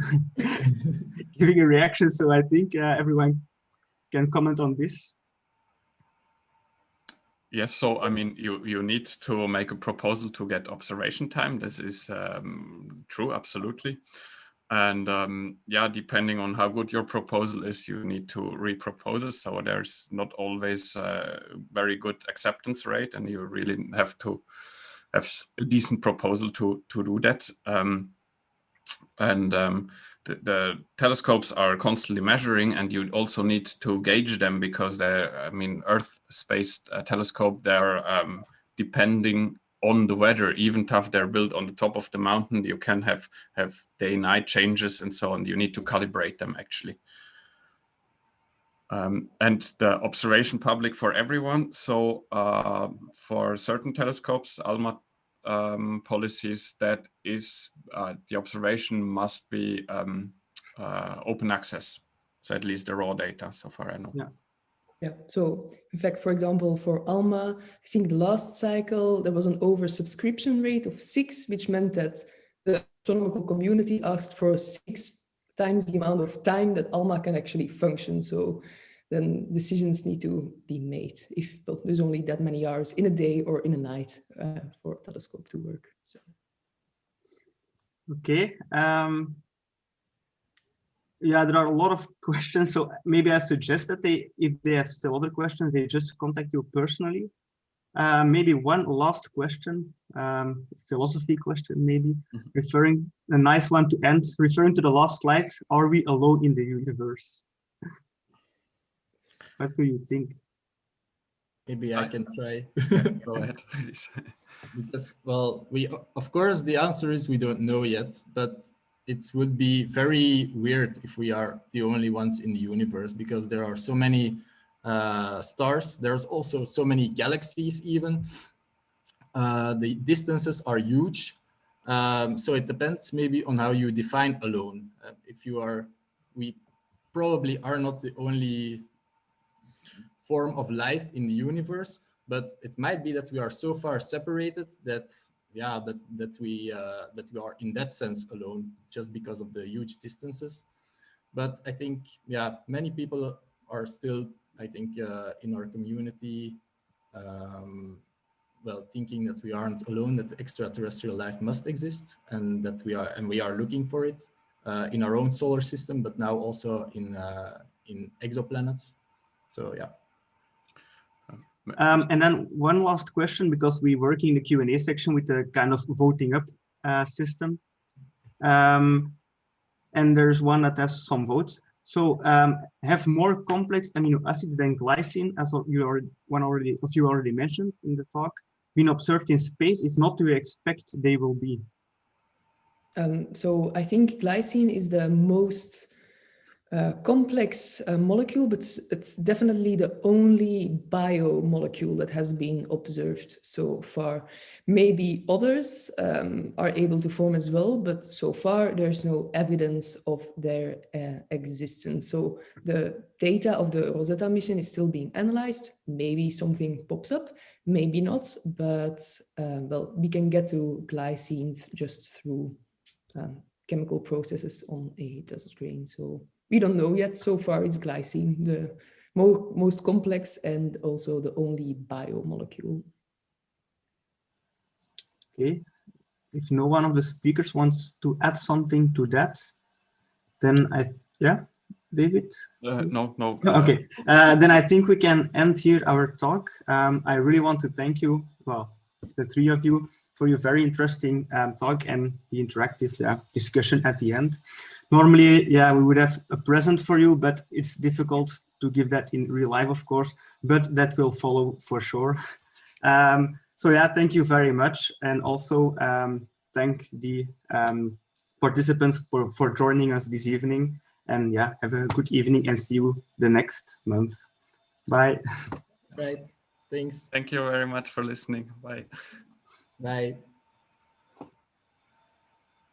giving a reaction, so I think everyone can comment on this. Yes, so I mean, you need to make a proposal to get observation time. This is true, absolutely. And yeah, depending on how good your proposal is, you need to repropose it. So there's not always a very good acceptance rate, and you really have to have a decent proposal to do that. The telescopes are constantly measuring, and you also need to gauge them because they're, I mean, Earth-based telescope, they're depending on the weather. Even if they're built on the top of the mountain, you can have day-night changes and so on. You need to calibrate them actually. And the observation public for everyone. So for certain telescopes, ALMA policies, that is the observation must be open access. So at least the raw data, so far I know. Yeah. Yeah, so in fact, for example, for ALMA, I think the last cycle, there was an oversubscription rate of 6, which meant that the astronomical community asked for 6 times the amount of time that ALMA can actually function. So then decisions need to be made if there's only that many hours in a day or in a night for a telescope to work. So. Okay. Yeah, there are a lot of questions, so maybe I suggest that if they have still other questions, they just contact you personally. Maybe one last question, philosophy question, maybe, referring, a nice one to end, referring to the last slide, are we alone in the universe? What do you think? Maybe I can try. Go ahead, please. Because, well, of course, the answer is we don't know yet, but it would be very weird if we are the only ones in the universe, because there are so many stars. There's also so many galaxies even. The distances are huge. So it depends maybe on how you define alone. If you are, we probably are not the only form of life in the universe, but it might be that we are so far separated that that we are in that sense alone, just because of the huge distances. But I think, yeah, many people are still, I think, in our community, well, thinking that we aren't alone, that extraterrestrial life must exist, and that we are looking for it in our own solar system, but now also in exoplanets. So yeah. And then one last question, because we work in the Q&A section with a kind of voting up system. And there's one that has some votes. So have more complex amino acids than glycine, as a few already mentioned in the talk, been observed in space? If not, do you expect they will be? So I think glycine is the most complex molecule, but it's definitely the only biomolecule that has been observed so far. Maybe others are able to form as well, but so far there's no evidence of their existence. So the data of the Rosetta mission is still being analyzed. Maybe something pops up, maybe not, but well, we can get to glycine just through chemical processes on a dust grain. So we don't know yet. So far, it's glycine, the most complex and also the only biomolecule. Okay. If no one of the speakers wants to add something to that, then yeah. David? No. Okay, then I think we can end here our talk. I really want to thank you, well, the three of you, for your very interesting talk and the interactive discussion at the end. Normally, we would have a present for you, but it's difficult to give that in real life, of course, but that will follow for sure. So thank you very much. And also thank the participants for joining us this evening. And have a good evening and see you the next month. Bye. Right. Thanks. Thank you very much for listening. Bye. Bye.